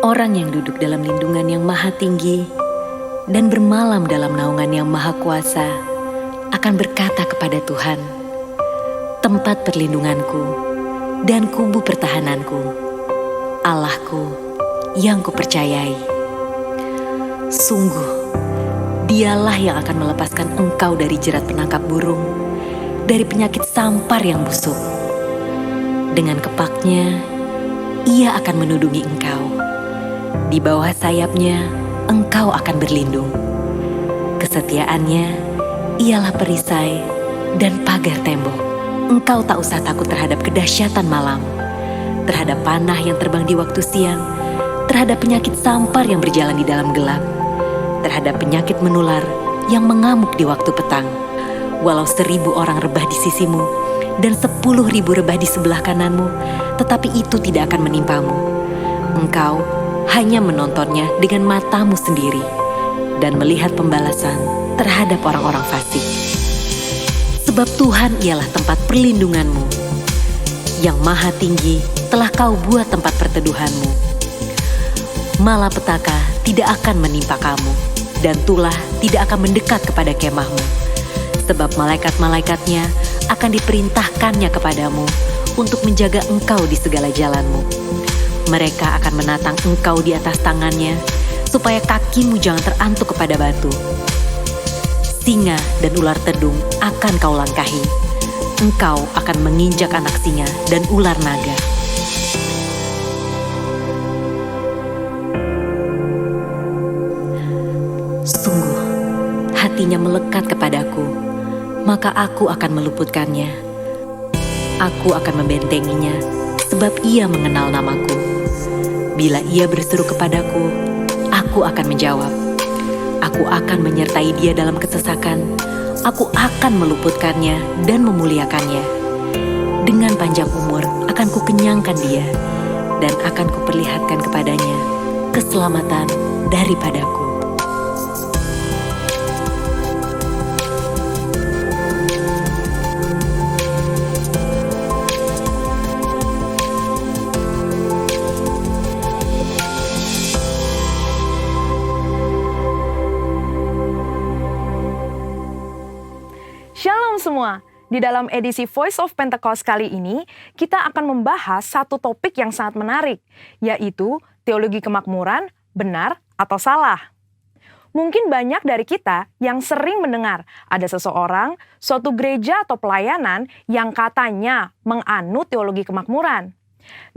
Orang yang duduk dalam lindungan yang maha tinggi dan bermalam dalam naungan yang maha kuasa akan berkata kepada Tuhan, tempat perlindunganku dan kubu pertahananku, Allahku yang kupercayai. Sungguh, Dialah yang akan melepaskan engkau dari jerat penangkap burung, dari penyakit sampar yang busuk. Dengan kepaknya, Ia akan menudungi engkau. Di bawah sayapnya, engkau akan berlindung. Kesetiaannya ialah perisai dan pagar tembok. Engkau tak usah takut terhadap kedahsyatan malam, terhadap panah yang terbang di waktu siang, terhadap penyakit sampar yang berjalan di dalam gelap, terhadap penyakit menular yang mengamuk di waktu petang. Walau 1.000 orang rebah di sisimu dan 10.000 rebah di sebelah kananmu, tetapi itu tidak akan menimpamu. Engkau hanya menontonnya dengan matamu sendiri dan melihat pembalasan terhadap orang-orang fasik. Sebab Tuhan ialah tempat perlindunganmu. Yang maha tinggi telah kau buat tempat perteduhanmu. Malapetaka tidak akan menimpa kamu, dan tulah tidak akan mendekat kepada kemahmu. Sebab malaikat-malaikatnya akan diperintahkannya kepadamu untuk menjaga engkau di segala jalanmu. Mereka akan menatang engkau di atas tangannya, supaya kakimu jangan terantuk kepada batu. Singa dan ular tedung akan kau langkahi. Engkau akan menginjak anak singa dan ular naga. Sungguh, hatinya melekat kepadaku, maka aku akan meluputkannya. Aku akan membentenginya, sebab ia mengenal namaku. Bila ia berseru kepadaku, aku akan menjawab. Aku akan menyertai dia dalam kesesakan. Aku akan meluputkannya dan memuliakannya. Dengan panjang umur akan kukenyangkan dia, dan akan kuperlihatkan kepadanya keselamatan daripadaku. Shalom semua, di dalam edisi Voice of Pentecost kali ini, kita akan membahas satu topik yang sangat menarik, yaitu teologi kemakmuran, benar atau salah. Mungkin banyak dari kita yang sering mendengar ada seseorang, suatu gereja atau pelayanan yang katanya menganut teologi kemakmuran.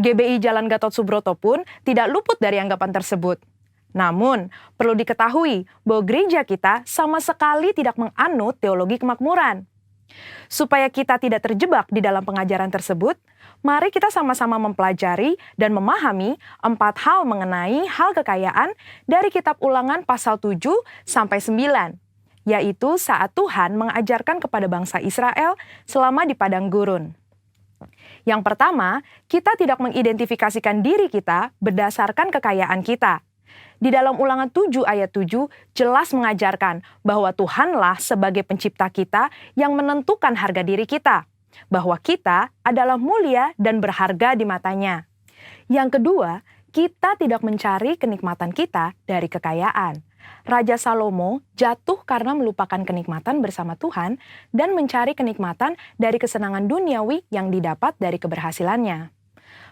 GBI Jalan Gatot Subroto pun tidak luput dari anggapan tersebut. Namun, perlu diketahui bahwa gereja kita sama sekali tidak menganut teologi kemakmuran. Supaya kita tidak terjebak di dalam pengajaran tersebut, mari kita sama-sama mempelajari dan memahami 4 hal mengenai hal kekayaan dari kitab Ulangan pasal 7 sampai 9, yaitu saat Tuhan mengajarkan kepada bangsa Israel selama di padang gurun. Yang pertama, kita tidak mengidentifikasikan diri kita berdasarkan kekayaan kita. Di dalam Ulangan 7 ayat 7 jelas mengajarkan bahwa Tuhanlah sebagai pencipta kita yang menentukan harga diri kita, bahwa kita adalah mulia dan berharga di matanya. Yang kedua, kita tidak mencari kenikmatan kita dari kekayaan. Raja Salomo jatuh karena melupakan kenikmatan bersama Tuhan dan mencari kenikmatan dari kesenangan duniawi yang didapat dari keberhasilannya.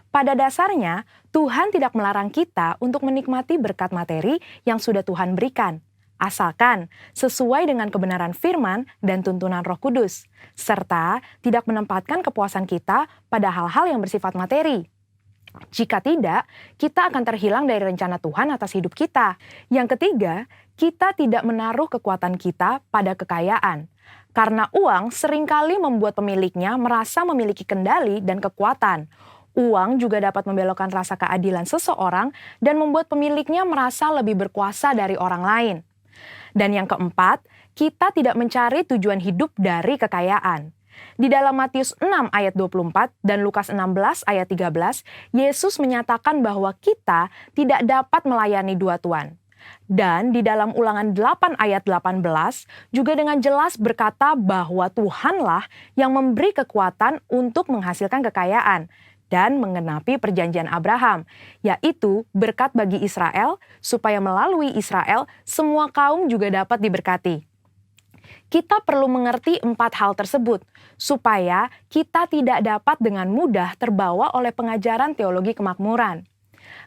Pada dasarnya, Tuhan tidak melarang kita untuk menikmati berkat materi yang sudah Tuhan berikan, asalkan sesuai dengan kebenaran firman dan tuntunan Roh Kudus, serta tidak menempatkan kepuasan kita pada hal-hal yang bersifat materi. Jika tidak, kita akan terhilang dari rencana Tuhan atas hidup kita. Yang ketiga, kita tidak menaruh kekuatan kita pada kekayaan, karena uang seringkali membuat pemiliknya merasa memiliki kendali dan kekuatan. Uang juga dapat membelokkan rasa keadilan seseorang dan membuat pemiliknya merasa lebih berkuasa dari orang lain. Dan yang keempat, kita tidak mencari tujuan hidup dari kekayaan. Di dalam Matius 6 ayat 24 dan Lukas 16 ayat 13, Yesus menyatakan bahwa kita tidak dapat melayani dua tuan. Dan di dalam Ulangan 8 ayat 18 juga dengan jelas berkata bahwa Tuhanlah yang memberi kekuatan untuk menghasilkan kekayaan. dan menggenapi perjanjian Abraham, yaitu berkat bagi Israel, supaya melalui Israel semua kaum juga dapat diberkati. Kita perlu mengerti 4 hal tersebut, supaya kita tidak dapat dengan mudah terbawa oleh pengajaran teologi kemakmuran.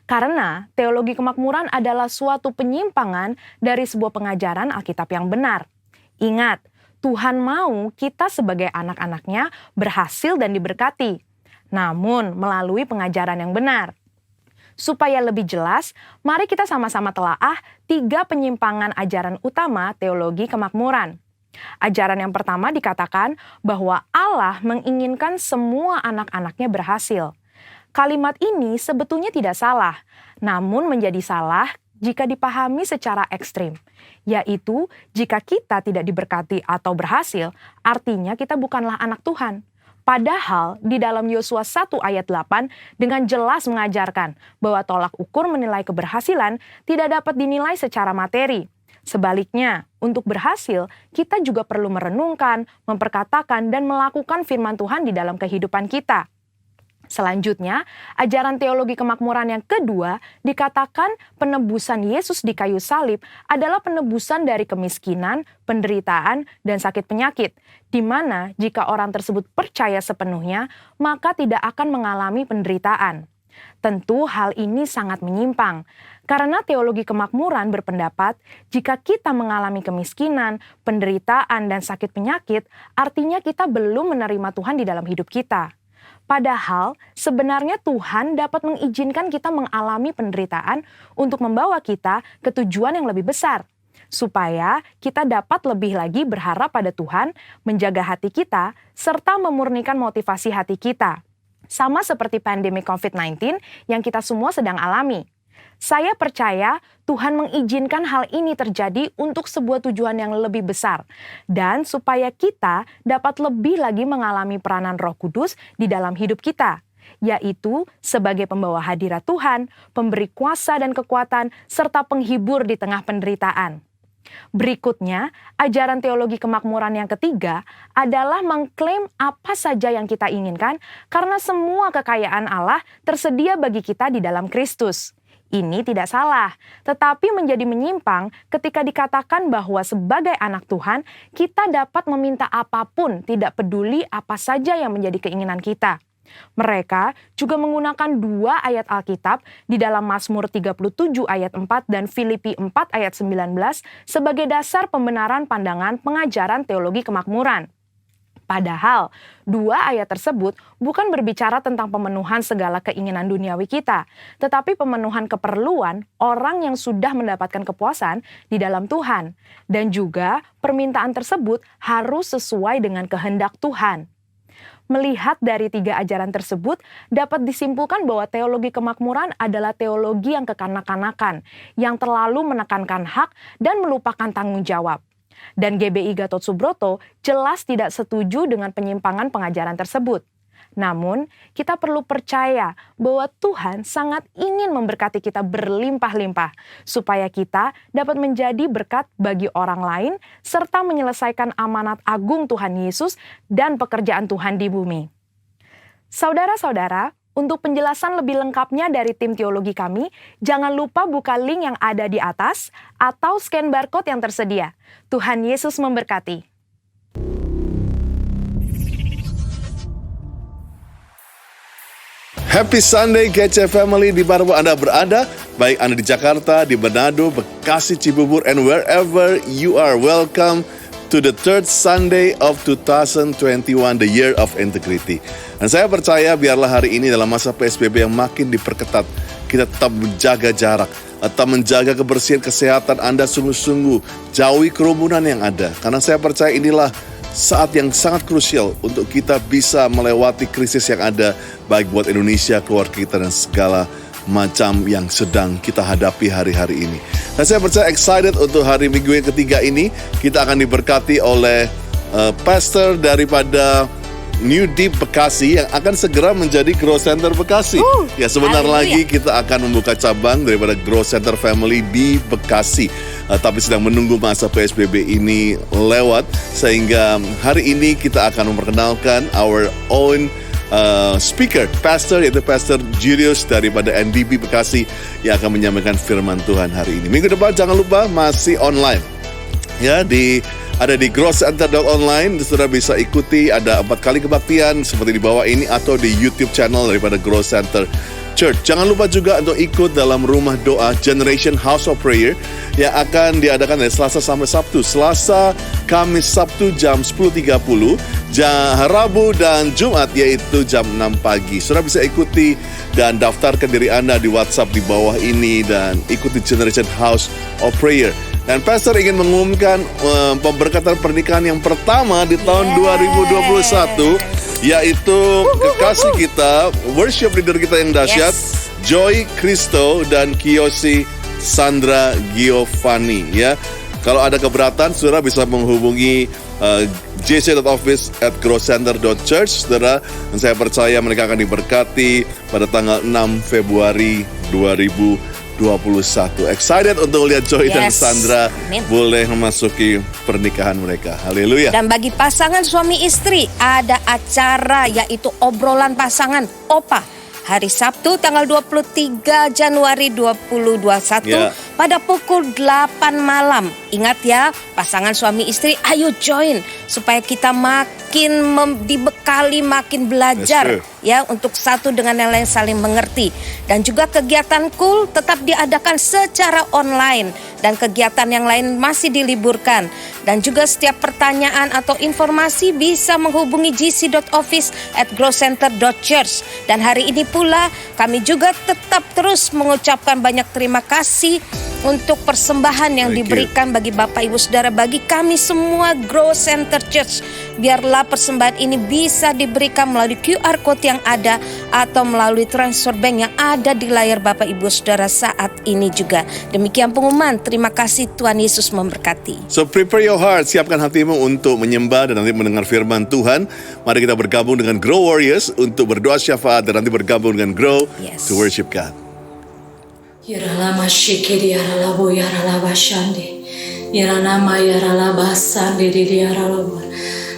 Karena teologi kemakmuran adalah suatu penyimpangan dari sebuah pengajaran Alkitab yang benar. Ingat, Tuhan mau kita sebagai anak-anaknya berhasil dan diberkati, namun melalui pengajaran yang benar. Supaya lebih jelas, mari kita sama-sama telaah 3 penyimpangan ajaran utama teologi kemakmuran. Ajaran yang pertama dikatakan bahwa Allah menginginkan semua anak-anaknya berhasil. Kalimat ini sebetulnya tidak salah, namun menjadi salah jika dipahami secara ekstrim, yaitu jika kita tidak diberkati atau berhasil, artinya kita bukanlah anak Tuhan. Padahal di dalam Yosua 1 ayat 8 dengan jelas mengajarkan bahwa tolak ukur menilai keberhasilan tidak dapat dinilai secara materi. Sebaliknya, untuk berhasil, kita juga perlu merenungkan, memperkatakan, dan melakukan firman Tuhan di dalam kehidupan kita. Selanjutnya, ajaran teologi kemakmuran yang kedua dikatakan penebusan Yesus di kayu salib adalah penebusan dari kemiskinan, penderitaan, dan sakit penyakit, di mana jika orang tersebut percaya sepenuhnya, maka tidak akan mengalami penderitaan. Tentu hal ini sangat menyimpang, karena teologi kemakmuran berpendapat jika kita mengalami kemiskinan, penderitaan, dan sakit penyakit, artinya kita belum menerima Tuhan di dalam hidup kita. Padahal sebenarnya Tuhan dapat mengizinkan kita mengalami penderitaan untuk membawa kita ke tujuan yang lebih besar, supaya kita dapat lebih lagi berharap pada Tuhan, menjaga hati kita, serta memurnikan motivasi hati kita. Sama seperti pandemi COVID-19 yang kita semua sedang alami. Saya percaya Tuhan mengizinkan hal ini terjadi untuk sebuah tujuan yang lebih besar, dan supaya kita dapat lebih lagi mengalami peranan Roh Kudus di dalam hidup kita, yaitu sebagai pembawa hadirat Tuhan, pemberi kuasa dan kekuatan, serta penghibur di tengah penderitaan. Berikutnya, ajaran teologi kemakmuran yang ketiga adalah mengklaim apa saja yang kita inginkan karena semua kekayaan Allah tersedia bagi kita di dalam Kristus. Ini tidak salah, tetapi menjadi menyimpang ketika dikatakan bahwa sebagai anak Tuhan, kita dapat meminta apapun, tidak peduli apa saja yang menjadi keinginan kita. Mereka juga menggunakan 2 ayat Alkitab di dalam Mazmur 37 ayat 4 dan Filipi 4 ayat 19 sebagai dasar pembenaran pandangan pengajaran teologi kemakmuran. Padahal, 2 ayat tersebut bukan berbicara tentang pemenuhan segala keinginan duniawi kita, tetapi pemenuhan keperluan orang yang sudah mendapatkan kepuasan di dalam Tuhan. Dan juga permintaan tersebut harus sesuai dengan kehendak Tuhan. Melihat dari 3 ajaran tersebut, dapat disimpulkan bahwa teologi kemakmuran adalah teologi yang kekanak-kanakan, yang terlalu menekankan hak dan melupakan tanggung jawab. Dan GBI Gatot Subroto jelas tidak setuju dengan penyimpangan pengajaran tersebut. Namun, kita perlu percaya bahwa Tuhan sangat ingin memberkati kita berlimpah-limpah, supaya kita dapat menjadi berkat bagi orang lain, serta menyelesaikan amanat agung Tuhan Yesus dan pekerjaan Tuhan di bumi. Saudara-saudara, untuk penjelasan lebih lengkapnya dari tim teologi kami, jangan lupa buka link yang ada di atas atau scan barcode yang tersedia. Tuhan Yesus memberkati. Happy Sunday GC Family di mana Anda berada, baik Anda di Jakarta, di Manado, Bekasi, Cibubur, and wherever you are. Welcome to the third Sunday of 2021, the Year of Integrity. Dan saya percaya biarlah hari ini dalam masa PSBB yang makin diperketat, kita tetap menjaga jarak, tetap menjaga kebersihan kesehatan Anda sungguh-sungguh, jauhi kerumunan yang ada. Karena saya percaya inilah saat yang sangat krusial untuk kita bisa melewati krisis yang ada, baik buat Indonesia, keluarga kita, dan segala macam yang sedang kita hadapi hari-hari ini. Dan saya percaya excited untuk hari Minggu yang ketiga ini, kita akan diberkati oleh pastor daripada New Deep Bekasi yang akan segera menjadi Grow Center Bekasi. Ya, sebentar lagi kita akan membuka cabang daripada Grow Center Family di Bekasi. Tapi sedang menunggu masa PSBB ini lewat, sehingga hari ini kita akan memperkenalkan our own speaker, pastor, yaitu Pastor Julius daripada NDB Bekasi yang akan menyampaikan firman Tuhan hari ini. Minggu depan jangan lupa masih online. Ya, ada di growcenter.online, saudara bisa ikuti, ada 4 kali kebaktian seperti di bawah ini atau di YouTube channel daripada Grow Center Church. Jangan lupa juga untuk ikut dalam rumah doa Generation House of Prayer yang akan diadakan dari Selasa sampai Sabtu. Selasa, Kamis, Sabtu jam 10.30, Rabu dan Jumat yaitu jam 6 pagi. Saudara bisa ikuti dan daftarkan diri Anda di WhatsApp di bawah ini dan ikuti Generation House of Prayer. Dan Pastor ingin mengumumkan pemberkatan pernikahan yang pertama di tahun 2021, yaitu kekasih kita, worship leader kita yang dahsyat, Joy Kristo dan Kiyoshi Sandra Giovanni. Ya, kalau ada keberatan, saudara bisa menghubungi jc.office@growcenter.church, saudara. Dan saya percaya mereka akan diberkati pada tanggal 6 Februari 2021. Excited untuk lihat Joy dan Sandra boleh memasuki pernikahan mereka. Haleluya. Dan bagi pasangan suami istri ada acara yaitu obrolan pasangan OPA hari Sabtu tanggal 23 Januari 2021 pada pukul 8 malam. Ingat ya, pasangan suami istri, ayo join supaya kita makin dibekali, makin belajar ya untuk satu dengan yang lain saling mengerti. Dan juga kegiatan cool tetap diadakan secara online dan kegiatan yang lain masih diliburkan. Dan juga setiap pertanyaan atau informasi bisa menghubungi gc.office@growcenter.church. Dan hari ini pula kami juga tetap terus mengucapkan banyak terima kasih untuk persembahan yang diberikan bagi Bapak Ibu Saudara, bagi kami semua Grow Center Church. Biarlah persembahan ini bisa diberikan melalui QR Code yang ada atau melalui transfer bank yang ada di layar Bapak Ibu Saudara saat ini juga. Demikian pengumuman. Terima kasih, Tuhan Yesus memberkati. So prepare your heart, siapkan hatimu untuk menyembah dan nanti mendengar firman Tuhan. Mari kita bergabung dengan Grow Warriors untuk berdoa syafaat dan nanti bergabung dengan Grow to worship God. Yaralama shikiri yaralabo yaralaba shande. Yaranama yaralaba sande di yaralabo.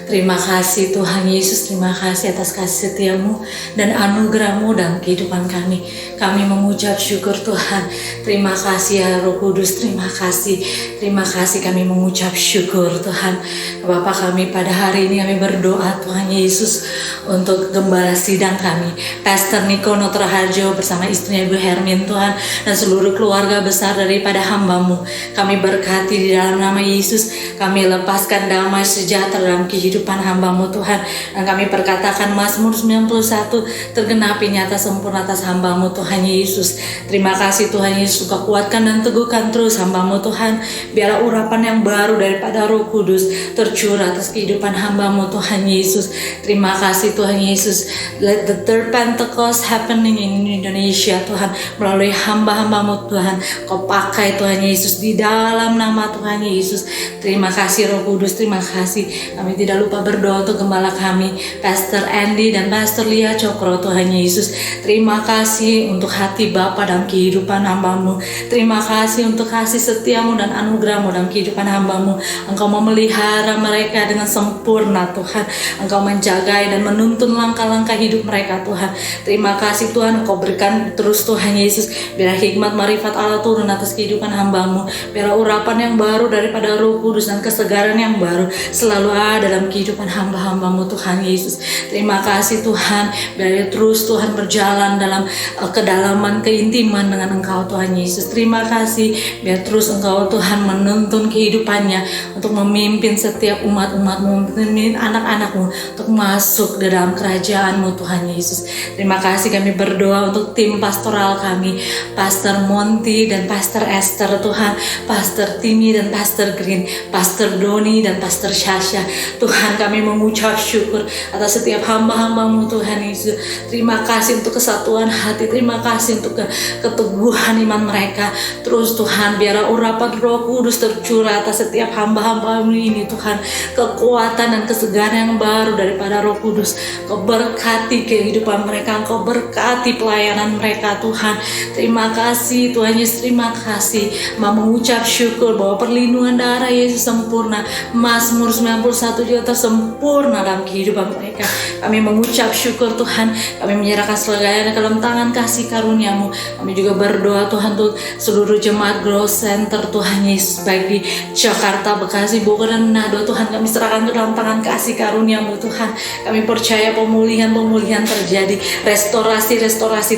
Terima kasih Tuhan Yesus, terima kasih atas kasih setiamu dan anugerah-Mu dalam kehidupan kami. Kami mengucap syukur Tuhan. Terima kasih ya Roh Kudus, terima kasih. Terima kasih kami mengucap syukur Tuhan. Bapa kami pada hari ini kami berdoa Tuhan Yesus untuk gembala sidang kami, Pastor Niko Notraharjo bersama istrinya Ibu Hermin Tuhan dan seluruh keluarga besar daripada hamba-Mu. Kami berkati di dalam nama Yesus, kami lepaskan damai sejahtera dalam kehidupan hamba-Mu Tuhan. Dan kami perkatakan Mazmur 91 tergenapi nyata sempurna atas hamba-Mu Tuhan Yesus. Terima kasih Tuhan Yesus, Kau kuatkan dan teguhkan terus hamba-Mu Tuhan. Biarlah urapan yang baru daripada Roh Kudus tercurah atas kehidupan hamba-Mu Tuhan Yesus. Terima kasih Tuhan Yesus. Let the third Pentecost happening in Indonesia Tuhan, melalui hamba-hamba-Mu Tuhan. Kau pakai Tuhan Yesus di dalam nama Tuhan Yesus. Terima kasih Roh Kudus, terima kasih. Kami tidak lupa berdoa untuk gembala kami, Pastor Andy dan Pastor Lia Cokro Tuhan Yesus. Terima kasih untuk hati Bapa dalam kehidupan hamba-Mu. Terima kasih untuk kasih setiamu dan anugerah-Mu dalam kehidupan hamba-Mu. Engkau memelihara mereka dengan sempurna Tuhan. Engkau menjaga dan menuntun langkah-langkah hidup mereka Tuhan. Terima kasih Tuhan, Engkau berikan terus Tuhan Yesus. Biar hikmat marifat Allah turun atas kehidupan hamba-Mu. Biar urapan yang baru daripada Roh Kudus dan kesegaran yang baru selalu ada dalam kehidupan hamba-hamba-Mu Tuhan Yesus. Terima kasih Tuhan, biar terus Tuhan berjalan dalam kedalaman keintiman dengan Engkau Tuhan Yesus. Terima kasih, biar terus Engkau Tuhan menuntun kehidupannya untuk memimpin setiap umat-umat-Mu, memimpin anak-anak-Mu untuk masuk ke dalam kerajaan-Mu Tuhan Yesus. Terima kasih, kami berdoa untuk tim pastoral kami, Pastor Monty dan Pastor Esther Tuhan, Pastor Timmy dan Pastor Green, Pastor Doni dan Pastor Shasha. Tuhan, kami mengucap syukur atas setiap hamba-hamba-Mu Tuhan Yesus. Terima kasih untuk kesatuan hati, terima kasih untuk keteguhan iman mereka. Terus Tuhan, biarlah urapan Roh Kudus tercurah atas setiap hamba-hamba-Mu ini Tuhan. Kekuatan dan kesegaran yang baru daripada Roh Kudus. Kau berkati kehidupan mereka, Kau berkati pelayanan mereka Tuhan. Terima kasih Tuhan Yesus, terima kasih. Mau mengucap syukur bahwa perlindungan darah Yesus sempurna. Mazmur 91 juga nyata sempurna dalam kehidupan mereka. Kami mengucap syukur Tuhan, kami menyerahkan segalanya ke dalam tangan kasih karunia-Mu. Kami juga berdoa Tuhan untuk seluruh jemaat Growth Center Tuhan Yesus, baik di Jakarta, Bekasi, Bogor, dan Manado. Tuhan kami serahkan ke dalam tangan kasih karunia-Mu Tuhan. Kami percaya pemulihan terjadi, restorasi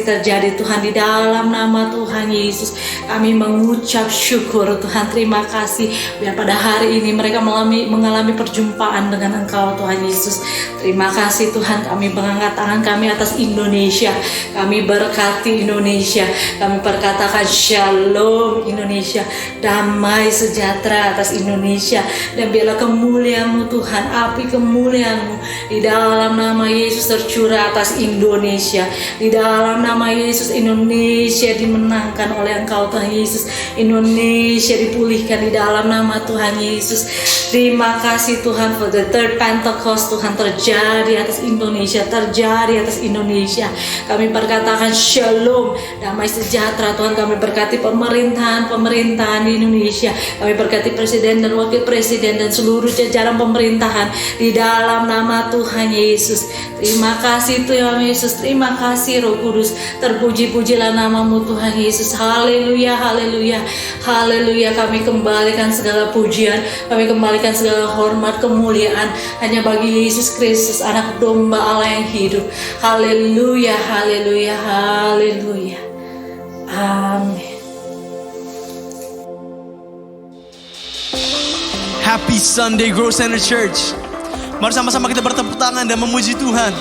terjadi Tuhan, di dalam nama Tuhan Yesus. Kami mengucap syukur Tuhan, terima kasih biar pada hari ini mereka mengalami perjumpaan dengan Engkau Tuhan Yesus. Terima kasih Tuhan, kami mengangkat tangan kami atas Indonesia. Kami berkati Indonesia, kami perkatakan shalom Indonesia, damai sejahtera atas Indonesia. Dan biarlah kemuliaan-Mu Tuhan, api kemuliaan-Mu di dalam nama Yesus tercurah atas Indonesia. Di dalam nama Yesus, Indonesia dimenangkan oleh Engkau Tuhan Yesus. Indonesia dipulihkan di dalam nama Tuhan Yesus. Terima kasih Tuhan for the third Pentecost Tuhan terjadi atas Indonesia, terjadi atas Indonesia. Kami berkatakan shalom, damai sejahtera Tuhan. Kami berkati pemerintahan di Indonesia. Kami berkati presiden dan wakil presiden dan seluruh jajaran pemerintahan di dalam nama Tuhan Yesus. Terima kasih Tuhan Yesus, terima kasih Roh Kudus. Terpuji-pujilah nama-Mu Tuhan Yesus. Haleluya, haleluya, haleluya. Kami kembalikan segala pujian, kami kembalikan segala hormat, kemuliaan hanya bagi Yesus Kristus, anak domba Allah yang hidup. Haleluya, haleluya, haleluya. Amin. Happy Sunday Growth Center Church. Mari sama-sama kita bertepuk tangan dan memuji Tuhan.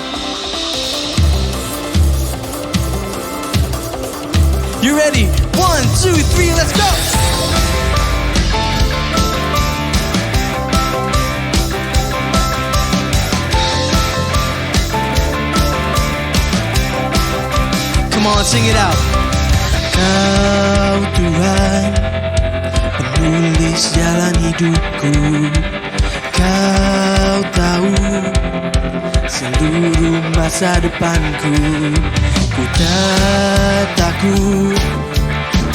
You ready? 1, 2, 3, let's go! Come on, sing it out. Kau Tuhan, penulis jalan hidupku. Kau tahu seluruh masa depanku. Ku tak takut,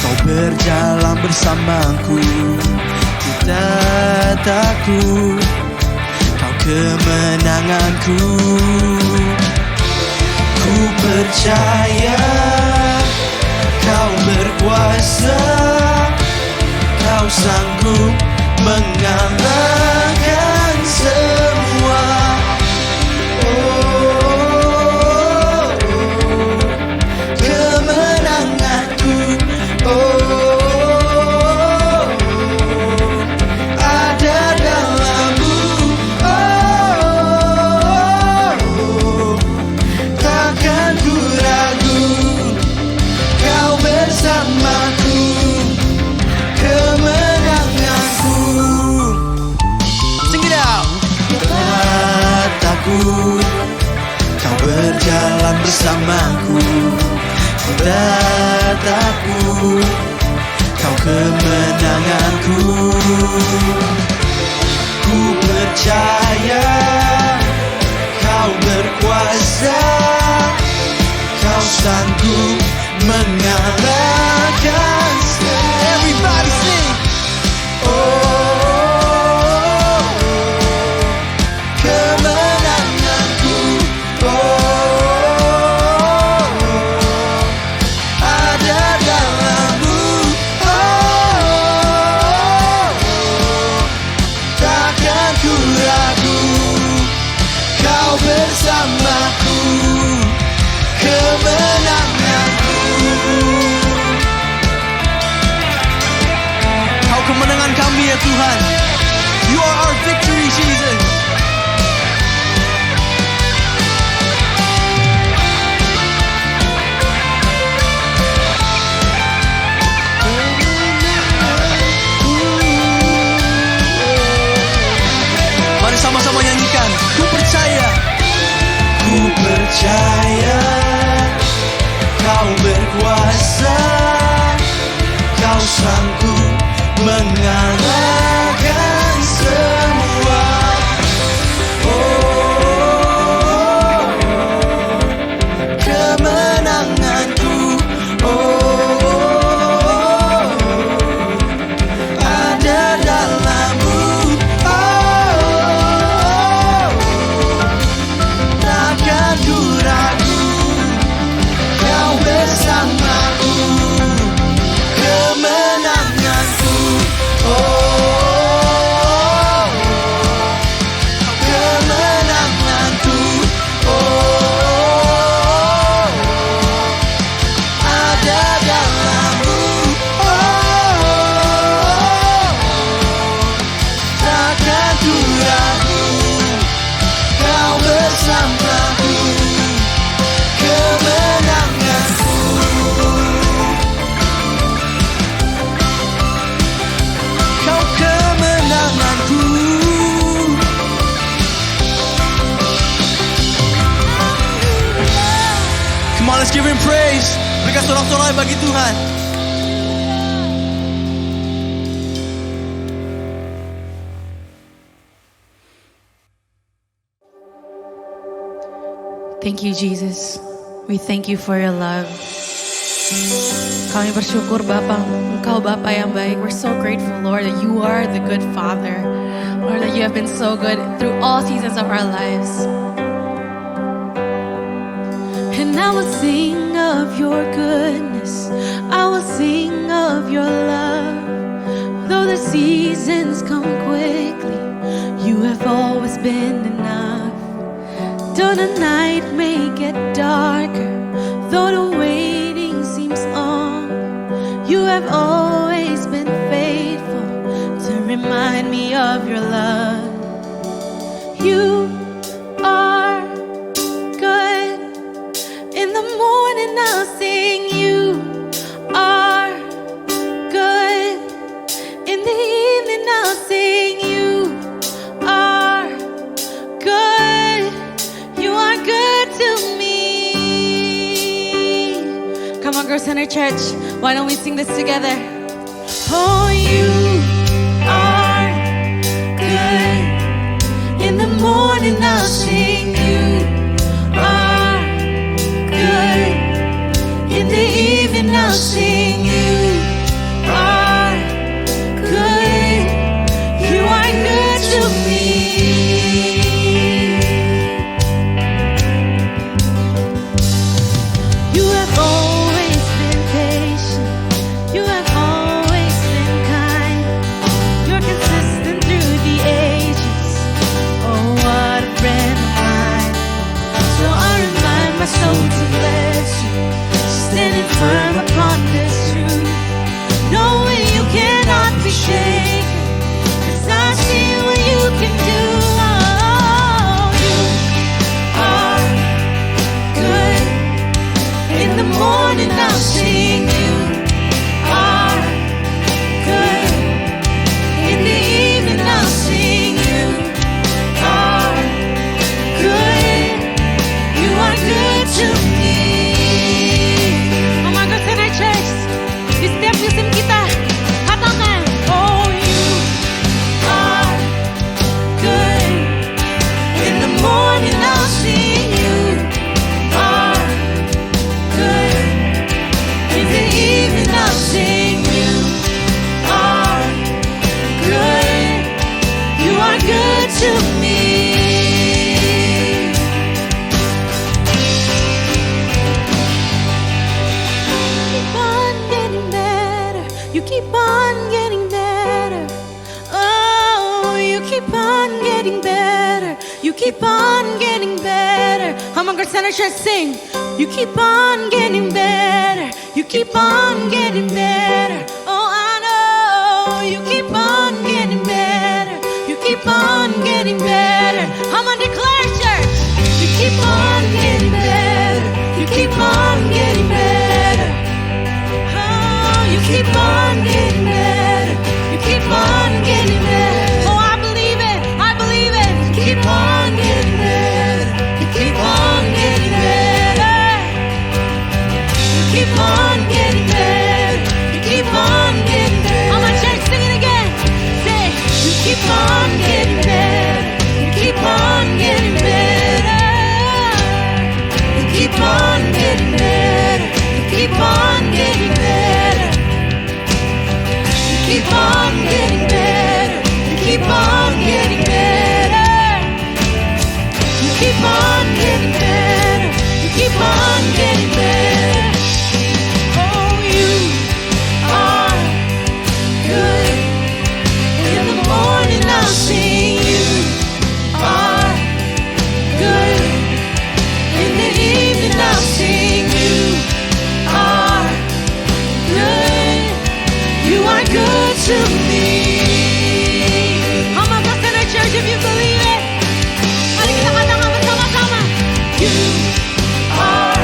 Kau berjalan bersamaku. Ku tak takut, Kau kemenanganku. Ku percaya Kau berkuasa, Kau sanggup mengalahkan semua. Oh, kemenanganku. Oh, ada dalam-Mu. Oh, takkan ku ragu. Kau bersamaku. Kemenanganku. Sing it out. Tak takut, Kau berjalan bersamaku. Tak takut, Kau kemenanganku. Ku percaya Kau berkuasa, Kau sanggup mengalahkan. Everybody sing. Oh, kemenanganku. Oh, ada dalam-Mu. Oh, takkan ku ragu. Kau bersamaku. Kemenanganku. Kau kemenangan kami ya Tuhan. You are our victory, Jesus. Just give Him praise. Berikan sorak-sorai bagi Tuhan. Thank you, Jesus. We thank you for your love. Kami bersyukur Bapa, Engkau Bapa yang baik. We're so grateful, Lord, that you are the good Father. Lord, that you have been so good through all seasons of our lives. And I will sing of your goodness. I will sing of your love. Though the seasons come quickly, you have always been enough. Though the night may get darker, though the waiting seems long, you have always been faithful to remind me of your love. You are good. In the morning I'll sing. You are good. In the evening I'll sing. You are good. You are good to me. Come on, Growth Center Church, why don't we sing this together? Oh, you are good. In the morning I'll sing. You are good. In the evening I'll sing. You are good. You are good to me. You have always been patient. You have always been kind. You're consistent through the ages. Oh, what a friend of mine. So I remind myself to bless you, standing firm upon this truth, knowing you cannot be shaken, 'cause I see what you can do. Oh, you are good. In the morning I'll sing. You are good. In the evening I'll sing. You are good. You are good to me. Oh my God, tonight church, di setiap musim kita katakan, oh you are good. In the morning I'll sing. You are good. In the evening I'll sing. You are good. You are good to me. Keep on getting better. You keep on getting better. Oh, you keep on getting better. You keep on getting better. Come on, Growth Center Church, sing. You keep on getting better. You keep on getting better. Oh, I know. You keep on getting better. You keep on getting better. Come on, declare, church. You keep on getting better. You keep on getting better. Oh, you keep on getting better. You keep on getting better. Oh, I believe it. I believe it. You keep on getting better. You keep on getting better. You keep on getting better. You keep on getting better. Oh, my church, sing it again. Say, you keep on getting better. You keep on getting better. You keep on getting better. You keep on getting better. You keep on getting better. You keep on getting better. You keep on getting better. You keep on getting better. Oh, you are good. In the morning I'll sing. You are good. In the evening I'll sing. You are good. You are good to me. Come on, Growth Center Church, if you believe it. Mari kita katakan bersama-sama. You are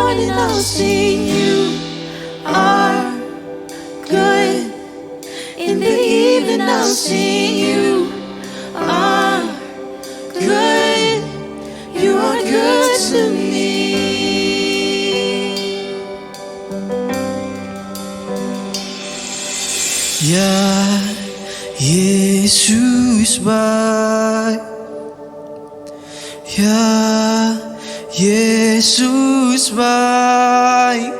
morning I'll sing you are good. In the evening I'll sing you are good. You are good to me. Ya Yesus baik, ya Yesus baik,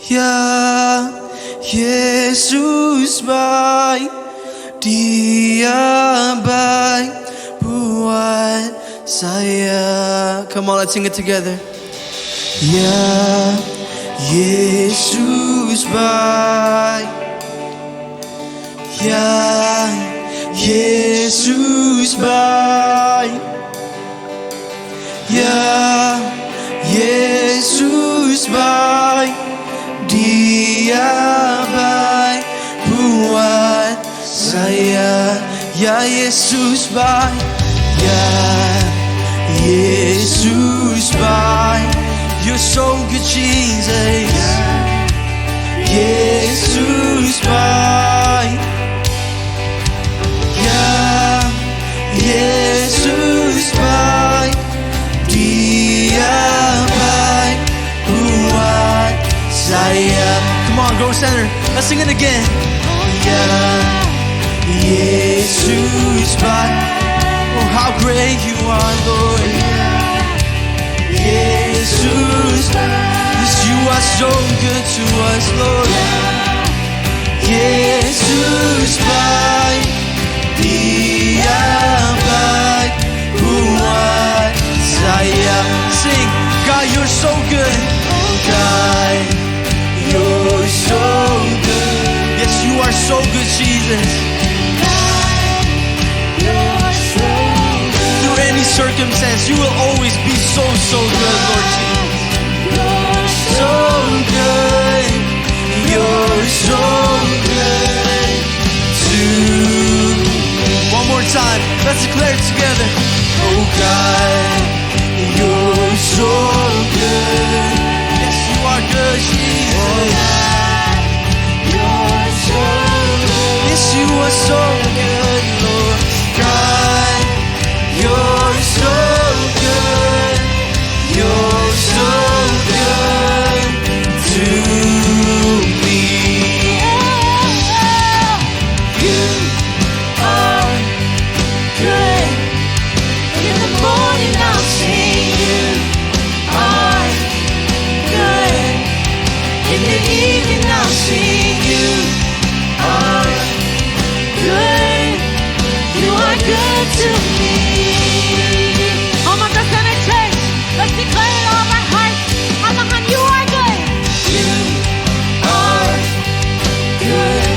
ya Yesus baik, Dia baik buat saya. Come on, let's sing it together. Ya Yesus baik, ya Yesus baik, ya Yesus baik, Dia baik buat saya. Ya Yesus baik, ya Yesus baik. You're so good, Jesus. Yesus baik, ya Yesus baik, Dia baik buat saya. Come on, Grove Center, let's sing it again. Ya Yesus baik. Oh, how great you are, Lord. Jesus, yes, you are so good to us, Lord. Jesus, baik, Dia baik buat saya. Sing, God, you're so good. God, you're so good. Yes, you are so good, Jesus. Through any circumstance, you will always be so good, Lord Jesus. You're so good. You're so good to me. One more time, let's declare it together. Oh God, you're so good. Yes, you are good, Jesus. You're so good. Yes, you are so good, Lord. God, you're so good. You're so good to me. You are good. In the morning I'll sing you are good. In the evening I'll sing you are good. You are good to me. Oh my God, Center Church, let's declare it all by heart. Halakan, you are good. You are good.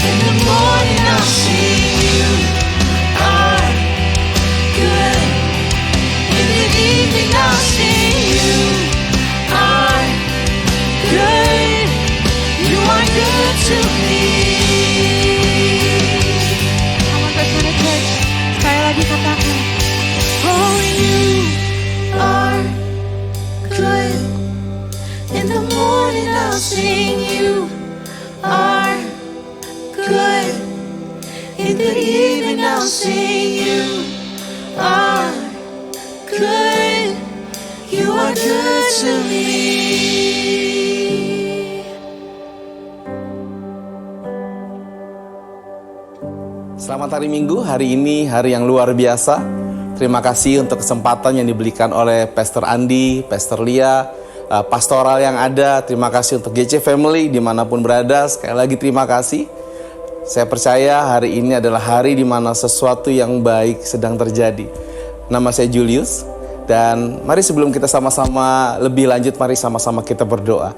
In the morning I'll sing you are good. In the evening I'll sing you are good. You are good to me. Oh my God, Center Church, sekali lagi katakan. Oh, you are good. In the morning I'll sing you are good. In the evening I'll sing you are good. You are good to me. Selamat hari Minggu, hari ini hari yang luar biasa. Terima kasih untuk kesempatan yang diberikan oleh Pastor Andi, Pastor Lia, pastoral yang ada. Terima kasih untuk GC Family dimanapun berada. Sekali lagi terima kasih. Saya percaya hari ini adalah hari di mana sesuatu yang baik sedang terjadi. Nama saya Julius, dan mari sebelum kita sama-sama lebih lanjut, mari sama-sama kita berdoa.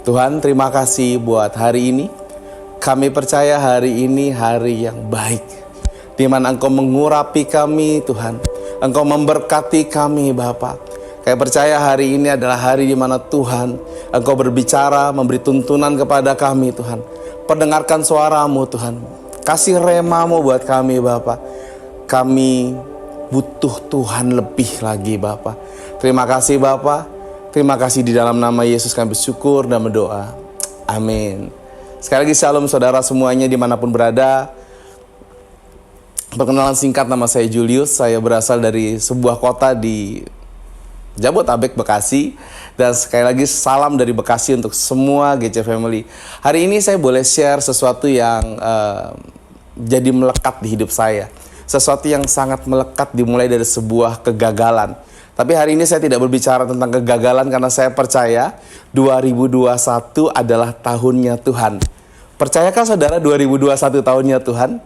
Tuhan, terima kasih buat hari ini. Kami percaya hari ini hari yang baik, di mana Engkau mengurapi kami, Tuhan. Engkau memberkati kami, Bapa. Kami percaya hari ini adalah hari di mana Tuhan, Engkau berbicara, memberi tuntunan kepada kami, Tuhan. Perdengarkan suara-Mu, Tuhan. Kasih rema-Mu buat kami, Bapa. Kami butuh Tuhan lebih lagi Bapa. Terima kasih Bapa. Terima kasih di dalam nama Yesus kami bersyukur dan berdoa. Amin. Sekali lagi shalom saudara semuanya dimanapun berada. Perkenalan singkat, nama saya Julius. Saya berasal dari sebuah kota di Jabodetabek, Bekasi. Dan sekali lagi salam dari Bekasi untuk semua GC Family. Hari ini saya boleh share sesuatu yang jadi melekat di hidup saya. Sesuatu yang sangat melekat dimulai dari sebuah kegagalan. Tapi hari ini saya tidak berbicara tentang kegagalan karena saya percaya 2021 adalah tahunnya Tuhan. Percayakah saudara 2021 tahunnya Tuhan?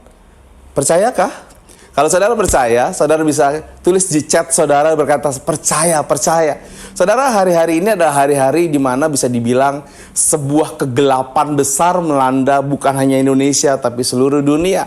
Percayakah? Kalau saudara percaya, saudara bisa tulis di chat saudara berkata percaya, percaya. Saudara, hari-hari ini adalah hari-hari di mana bisa dibilang sebuah kegelapan besar melanda bukan hanya Indonesia tapi seluruh dunia.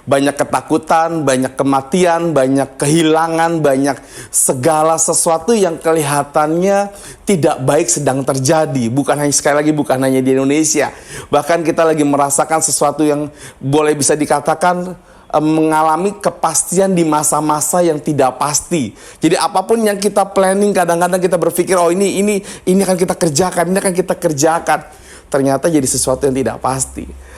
Banyak ketakutan, banyak kematian, banyak kehilangan, banyak segala sesuatu yang kelihatannya tidak baik sedang terjadi. Bukan hanya sekali lagi bukan hanya di Indonesia. Bahkan kita lagi merasakan sesuatu yang boleh bisa dikatakan mengalami kepastian di masa-masa yang tidak pasti. Jadi apapun yang kita planning kadang-kadang kita berpikir oh ini akan kita kerjakan, ini akan kita kerjakan. Ternyata jadi sesuatu yang tidak pasti.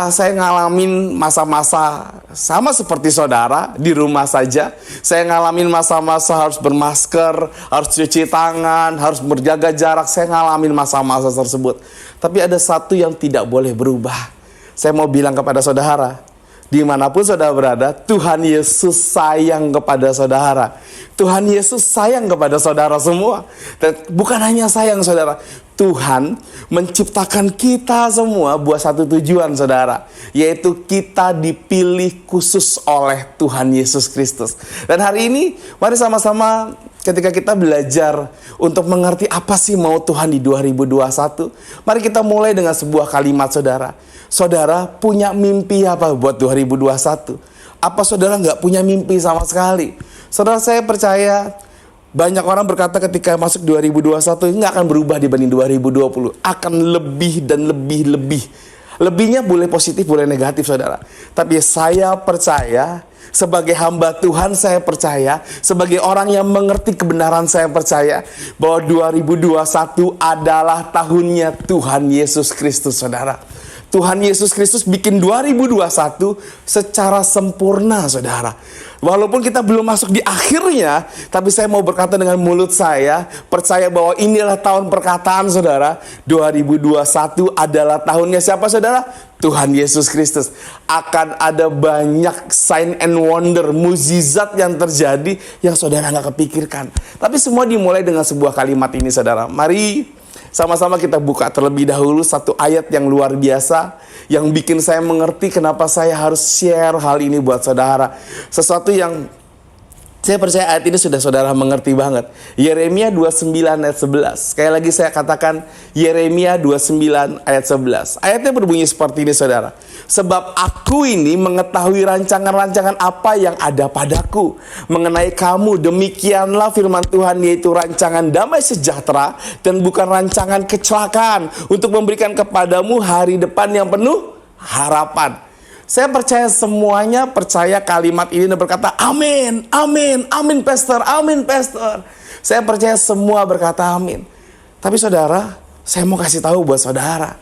Saya ngalamin masa-masa sama seperti saudara di rumah saja. Saya ngalamin masa-masa harus bermasker, harus cuci tangan, harus berjaga jarak. Saya ngalamin masa-masa tersebut. Tapi ada satu yang tidak boleh berubah. Saya mau bilang kepada saudara, dimanapun saudara berada, Tuhan Yesus sayang kepada saudara. Tuhan Yesus sayang kepada saudara semua. Dan bukan hanya sayang saudara, Tuhan menciptakan kita semua buat satu tujuan saudara, yaitu kita dipilih khusus oleh Tuhan Yesus Kristus. Dan hari ini mari sama-sama ketika kita belajar untuk mengerti apa sih mau Tuhan di 2021, mari kita mulai dengan sebuah kalimat saudara. Saudara punya mimpi apa buat 2021? Apa saudara nggak punya mimpi sama sekali? Saudara, saya percaya banyak orang berkata ketika masuk 2021 nggak akan berubah dibanding 2020. Akan lebih dan lebih. Lebihnya boleh positif, boleh negatif saudara. Tapi saya percaya, sebagai hamba Tuhan saya percaya, sebagai orang yang mengerti kebenaran saya percaya, bahwa 2021 adalah tahunnya Tuhan Yesus Kristus saudara. Tuhan Yesus Kristus bikin 2021 secara sempurna saudara. Walaupun kita belum masuk di akhirnya, tapi saya mau berkata dengan mulut saya, percaya bahwa inilah tahun perkataan saudara. 2021 adalah tahunnya siapa saudara? Tuhan Yesus Kristus. Akan ada banyak sign and wonder, mukjizat yang terjadi yang saudara gak kepikirkan. Tapi semua dimulai dengan sebuah kalimat ini saudara. Mari sama-sama kita buka terlebih dahulu satu ayat yang luar biasa yang bikin saya mengerti kenapa saya harus share hal ini buat saudara. Sesuatu yang saya percaya ayat ini sudah saudara mengerti banget. Yeremia 29 ayat 11. Sekali lagi saya katakan Yeremia 29 ayat 11. Ayatnya berbunyi seperti ini saudara. Sebab aku ini mengetahui rancangan-rancangan apa yang ada padaku mengenai kamu. Demikianlah firman Tuhan, yaitu rancangan damai sejahtera dan bukan rancangan kecelakaan, untuk memberikan kepadamu hari depan yang penuh harapan. Saya percaya semuanya percaya kalimat ini dan berkata amin, amin, amin pastor, amin pastor. Saya percaya semua berkata amin. Tapi saudara, saya mau kasih tahu buat saudara,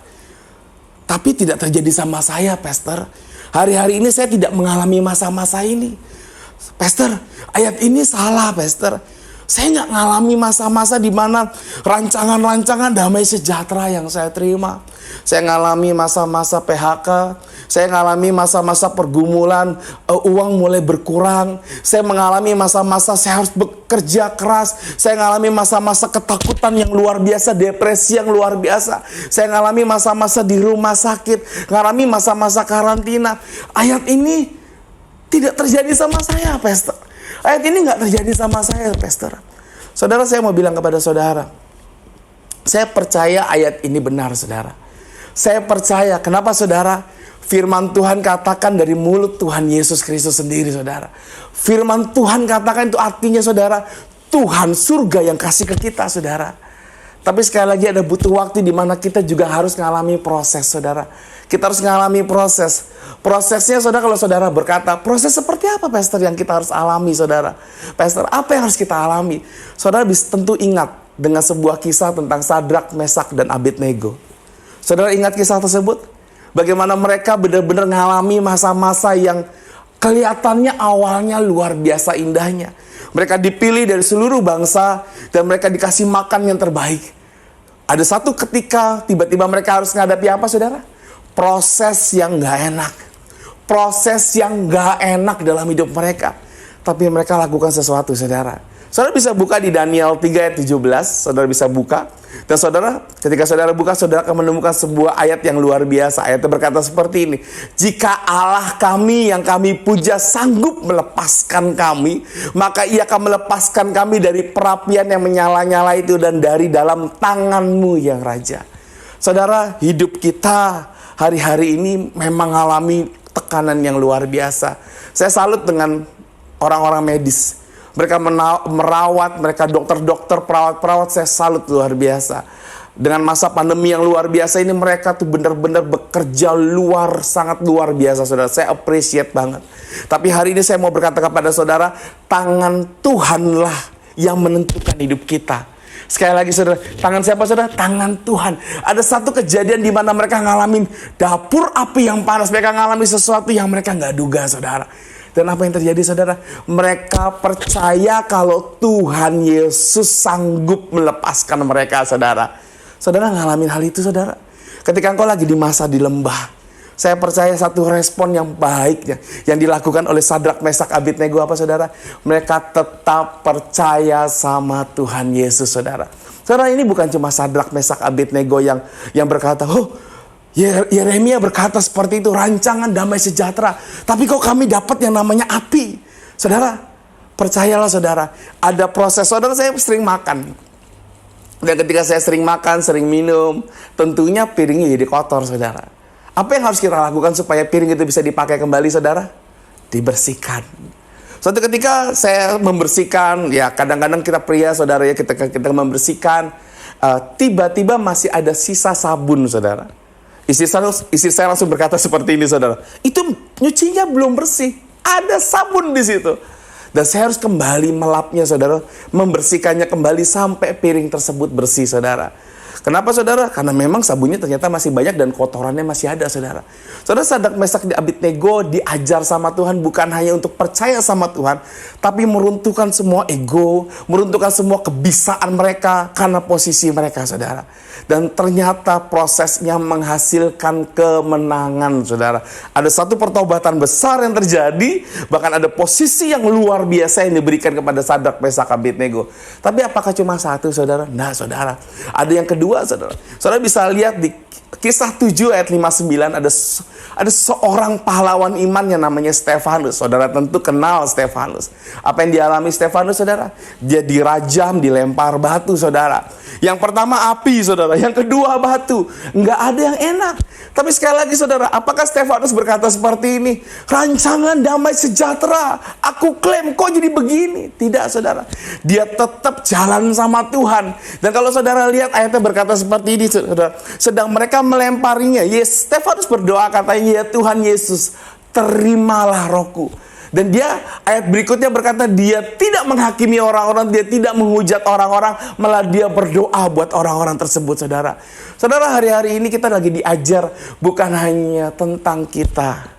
tapi tidak terjadi sama saya pastor. Hari-hari ini saya tidak mengalami masa-masa ini. Pastor, ayat ini salah pastor. Saya nggak ngalami masa-masa di mana rancangan-rancangan damai sejahtera yang saya terima. Saya ngalami masa-masa PHK. Saya ngalami masa-masa pergumulan, uang mulai berkurang. Saya mengalami masa-masa saya harus bekerja keras. Saya ngalami masa-masa ketakutan yang luar biasa, depresi yang luar biasa. Saya ngalami masa-masa di rumah sakit, ngalami masa-masa karantina. Ayat ini tidak terjadi sama saya, pastor. Ayat ini nggak terjadi sama saya, pastor. Saudara, saya mau bilang kepada saudara, saya percaya ayat ini benar, saudara. Saya percaya, kenapa saudara? Firman Tuhan katakan dari mulut Tuhan Yesus Kristus sendiri, saudara. Firman Tuhan katakan itu artinya, saudara, Tuhan surga yang kasih ke kita, saudara. Tapi sekali lagi ada butuh waktu di mana kita juga harus mengalami proses, saudara. Kita harus mengalami proses. Prosesnya, saudara, kalau saudara berkata, proses seperti apa, Pastor, yang kita harus alami, saudara? Pastor, apa yang harus kita alami? Saudara bisa tentu ingat dengan sebuah kisah tentang Sadrak, Mesak, dan Abednego. Saudara ingat kisah tersebut? Bagaimana mereka benar-benar mengalami masa-masa yang kelihatannya awalnya luar biasa indahnya. Mereka dipilih dari seluruh bangsa dan mereka dikasih makan yang terbaik. Ada satu ketika tiba-tiba mereka harus menghadapi apa, saudara? Proses yang gak enak. Proses yang gak enak dalam hidup mereka. Tapi mereka lakukan sesuatu, saudara. Saudara bisa buka di Daniel 3 ayat 17. Saudara bisa buka. Dan saudara, ketika saudara buka, saudara akan menemukan sebuah ayat yang luar biasa. Ayatnya berkata seperti ini. Jika Allah kami yang kami puja sanggup melepaskan kami, maka ia akan melepaskan kami dari perapian yang menyala-nyala itu dan dari dalam tanganmu yang raja. Saudara, hidup kita hari-hari ini memang mengalami tekanan yang luar biasa. Saya salut dengan orang-orang medis. Mereka merawat, mereka dokter-dokter, perawat-perawat, saya salut luar biasa. Dengan masa pandemi yang luar biasa ini, mereka tuh benar-benar bekerja sangat luar biasa, saudara. Saya appreciate banget. Tapi hari ini saya mau berkata kepada saudara, tangan Tuhanlah yang menentukan hidup kita. Sekali lagi, saudara, tangan siapa, saudara? Tangan Tuhan. Ada satu kejadian di mana mereka ngalamin dapur api yang panas. Mereka ngalamin sesuatu yang mereka nggak duga, saudara. Dan apa yang terjadi, saudara? Mereka percaya kalau Tuhan Yesus sanggup melepaskan mereka, saudara. Saudara ngalamin hal itu, saudara? Ketika engkau lagi di masa di lembah, saya percaya satu respon yang baiknya yang dilakukan oleh Sadrak, Mesak, Abednego apa, saudara? Mereka tetap percaya sama Tuhan Yesus, saudara. Saudara, ini bukan cuma Sadrak, Mesak, Abednego yang berkata, Yeremia berkata seperti itu, rancangan damai sejahtera. Tapi kok kami dapat yang namanya api? Saudara, percayalah, saudara. Ada proses. Saudara, saya sering makan. Dan ketika saya sering makan, sering minum, tentunya piringnya jadi kotor, saudara. Apa yang harus kita lakukan supaya piring itu bisa dipakai kembali, saudara? Dibersihkan. Suatu ketika saya membersihkan, ya kadang-kadang kita pria, saudara, ya kita membersihkan, tiba-tiba masih ada sisa sabun, saudara. Istri saya langsung berkata seperti ini, saudara. Itu nyucinya belum bersih. Ada sabun di situ. Dan saya harus kembali melapnya, saudara. Membersihkannya kembali sampai piring tersebut bersih, saudara. Kenapa, saudara? Karena memang sabunnya ternyata masih banyak dan kotorannya masih ada, saudara. Saudara, Sadrak, Mesak, Abednego diajar sama Tuhan bukan hanya untuk percaya sama Tuhan, tapi meruntuhkan semua ego, meruntuhkan semua kebisaan mereka karena posisi mereka, saudara. Dan ternyata prosesnya menghasilkan kemenangan, saudara. Ada satu pertobatan besar yang terjadi, bahkan ada posisi yang luar biasa yang diberikan kepada Sadrak, Mesak, Abednego. Tapi apakah cuma satu, saudara? Nah, saudara, ada yang kedua, saudara. Saudara bisa lihat di Kisah 7 ayat 59 ada seorang pahlawan iman yang namanya Stefanus. Saudara tentu kenal Stefanus. Apa yang dialami Stefanus, saudara? Dia dirajam, dilempar batu, saudara. Yang pertama api, saudara. Yang kedua batu. Nggak ada yang enak. Tapi sekali lagi, saudara, apakah Stefanus berkata seperti ini? Rancangan damai sejahtera, aku klaim, kok jadi begini? Tidak, saudara. Dia tetap jalan sama Tuhan. Dan kalau saudara lihat ayatnya berkata seperti ini, saudara. Sedang mereka melemparinya, Stefanus berdoa, katanya, ya Tuhan Yesus, terimalah rohku. Dan dia, ayat berikutnya berkata, dia tidak menghakimi orang-orang, dia tidak menghujat orang-orang, malah dia berdoa buat orang-orang tersebut, saudara. Saudara, hari-hari ini kita lagi diajar bukan hanya tentang kita.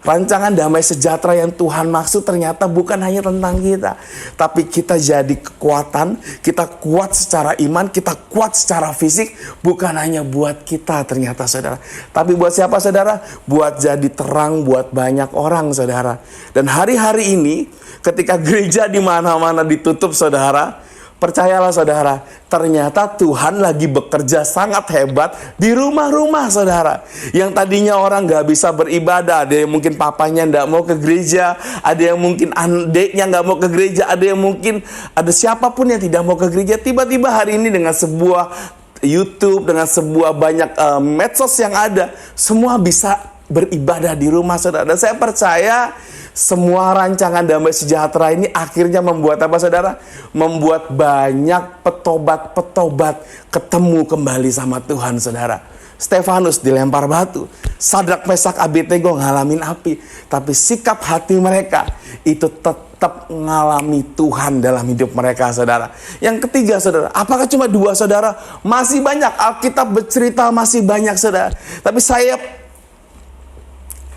Rancangan damai sejahtera yang Tuhan maksud ternyata bukan hanya tentang kita. Tapi kita jadi kekuatan, kita kuat secara iman, kita kuat secara fisik. Bukan hanya buat kita ternyata, saudara. Tapi buat siapa, saudara? Buat jadi terang buat banyak orang, saudara. Dan hari-hari ini ketika gereja di mana-mana ditutup, saudara, percayalah, saudara, ternyata Tuhan lagi bekerja sangat hebat di rumah-rumah, saudara. Yang tadinya orang gak bisa beribadah, ada yang mungkin papanya gak mau ke gereja, ada yang mungkin adiknya gak mau ke gereja, ada yang mungkin ada siapapun yang tidak mau ke gereja. Tiba-tiba hari ini dengan sebuah YouTube, dengan sebuah banyak medsos yang ada, semua bisa beribadah di rumah, saudara. Dan saya percaya Semua rancangan damai sejahtera ini akhirnya membuat apa saudara? Membuat banyak petobat-petobat ketemu kembali sama Tuhan saudara. Stefanus dilempar batu, Sadrak, Mesak, Abednego ngalamin api, tapi sikap hati mereka itu tetap mengalami Tuhan dalam hidup mereka saudara. Yang ketiga saudara, apakah cuma 2 saudara? Masih banyak, Alkitab bercerita masih banyak saudara. Tapi saya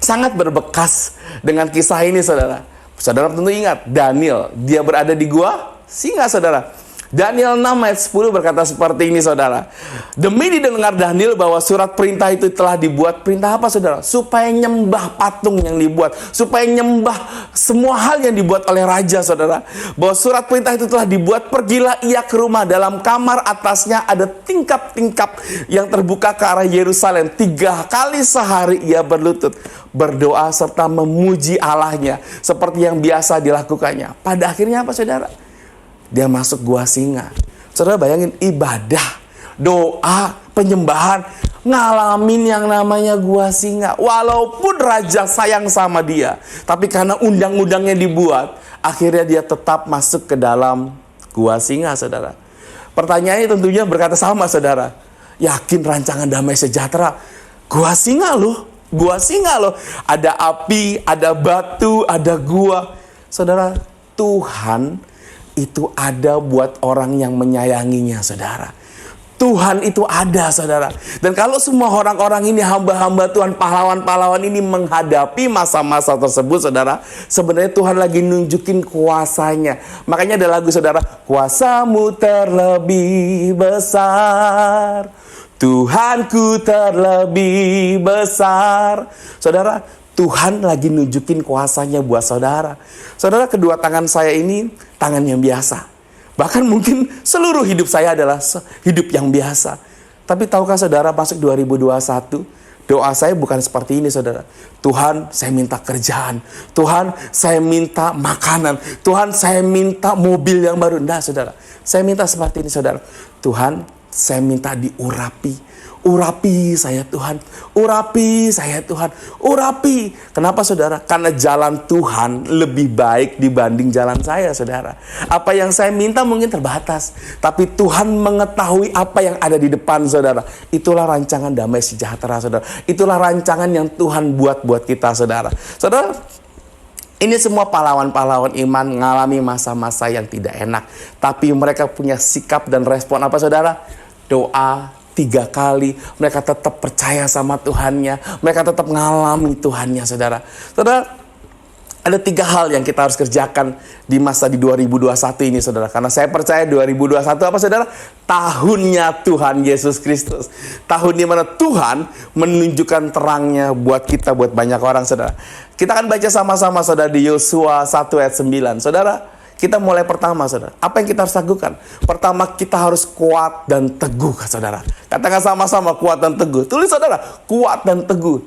sangat berbekas dengan kisah ini saudara. Saudara tentu ingat Daniel, dia berada di gua singa saudara. Daniel 6 ayat 10 berkata seperti ini saudara. Demi didengar Daniel bahwa surat perintah itu telah dibuat. Perintah apa saudara? Supaya nyembah patung yang dibuat, supaya nyembah semua hal yang dibuat oleh raja saudara. Bahwa surat perintah itu telah dibuat. Pergilah ia ke rumah, dalam kamar atasnya ada tingkap-tingkap yang terbuka ke arah Yerusalem. 3 kali sehari ia berlutut, berdoa serta memuji Allahnya seperti yang biasa dilakukannya. Pada akhirnya apa saudara? Dia masuk gua singa. Saudara bayangin, ibadah, doa, penyembahan, ngalamin yang namanya gua singa. Walaupun raja sayang sama dia, tapi karena undang-undangnya dibuat, akhirnya dia tetap masuk ke dalam gua singa saudara. Pertanyaannya tentunya berkata sama saudara. Yakin rancangan damai sejahtera? Gua singa loh. Gua singa loh. Ada api, ada batu, ada gua. Saudara, Tuhan itu ada buat orang yang menyayanginya saudara. Tuhan itu ada saudara. Dan kalau semua orang-orang ini, hamba-hamba Tuhan, pahlawan-pahlawan ini menghadapi masa-masa tersebut saudara, sebenarnya Tuhan lagi nunjukin kuasanya. Makanya ada lagu saudara, kuasamu terlebih besar, Tuhanku terlebih besar. Saudara, Tuhan lagi nunjukin kuasanya buat saudara. Saudara, kedua tangan saya ini tangan yang biasa. Bahkan mungkin seluruh hidup saya adalah hidup yang biasa. Tapi tahukah saudara, masuk 2021, doa saya bukan seperti ini saudara. Tuhan, saya minta kerjaan. Tuhan, saya minta makanan. Tuhan, saya minta mobil yang baru. Nah saudara, saya minta seperti ini saudara. Tuhan, saya minta diurapi. Urapi saya Tuhan, urapi saya Tuhan, urapi. Kenapa saudara? Karena jalan Tuhan lebih baik dibanding jalan saya saudara. Apa yang saya minta mungkin terbatas, tapi Tuhan mengetahui apa yang ada di depan saudara. Itulah rancangan damai sejahtera saudara. Itulah rancangan yang Tuhan buat kita saudara. Saudara, ini semua pahlawan-pahlawan iman mengalami masa-masa yang tidak enak, tapi mereka punya sikap dan respon apa saudara? Doa 3 kali, mereka tetap percaya sama Tuhannya, mereka tetap mengalami Tuhannya saudara. Saudara, ada 3 hal yang kita harus kerjakan di masa di 2021 ini saudara. Karena saya percaya 2021 apa saudara? Tahunnya Tuhan Yesus Kristus. Tahun di mana Tuhan menunjukkan terangnya buat kita, buat banyak orang saudara. Kita akan baca sama-sama saudara di Yosua 1 ayat 9. Saudara, kita mulai pertama saudara. Apa yang kita harus lakukan? Pertama, kita harus kuat dan teguh saudara. Katakan sama-sama, kuat dan teguh. Tulis saudara, kuat dan teguh.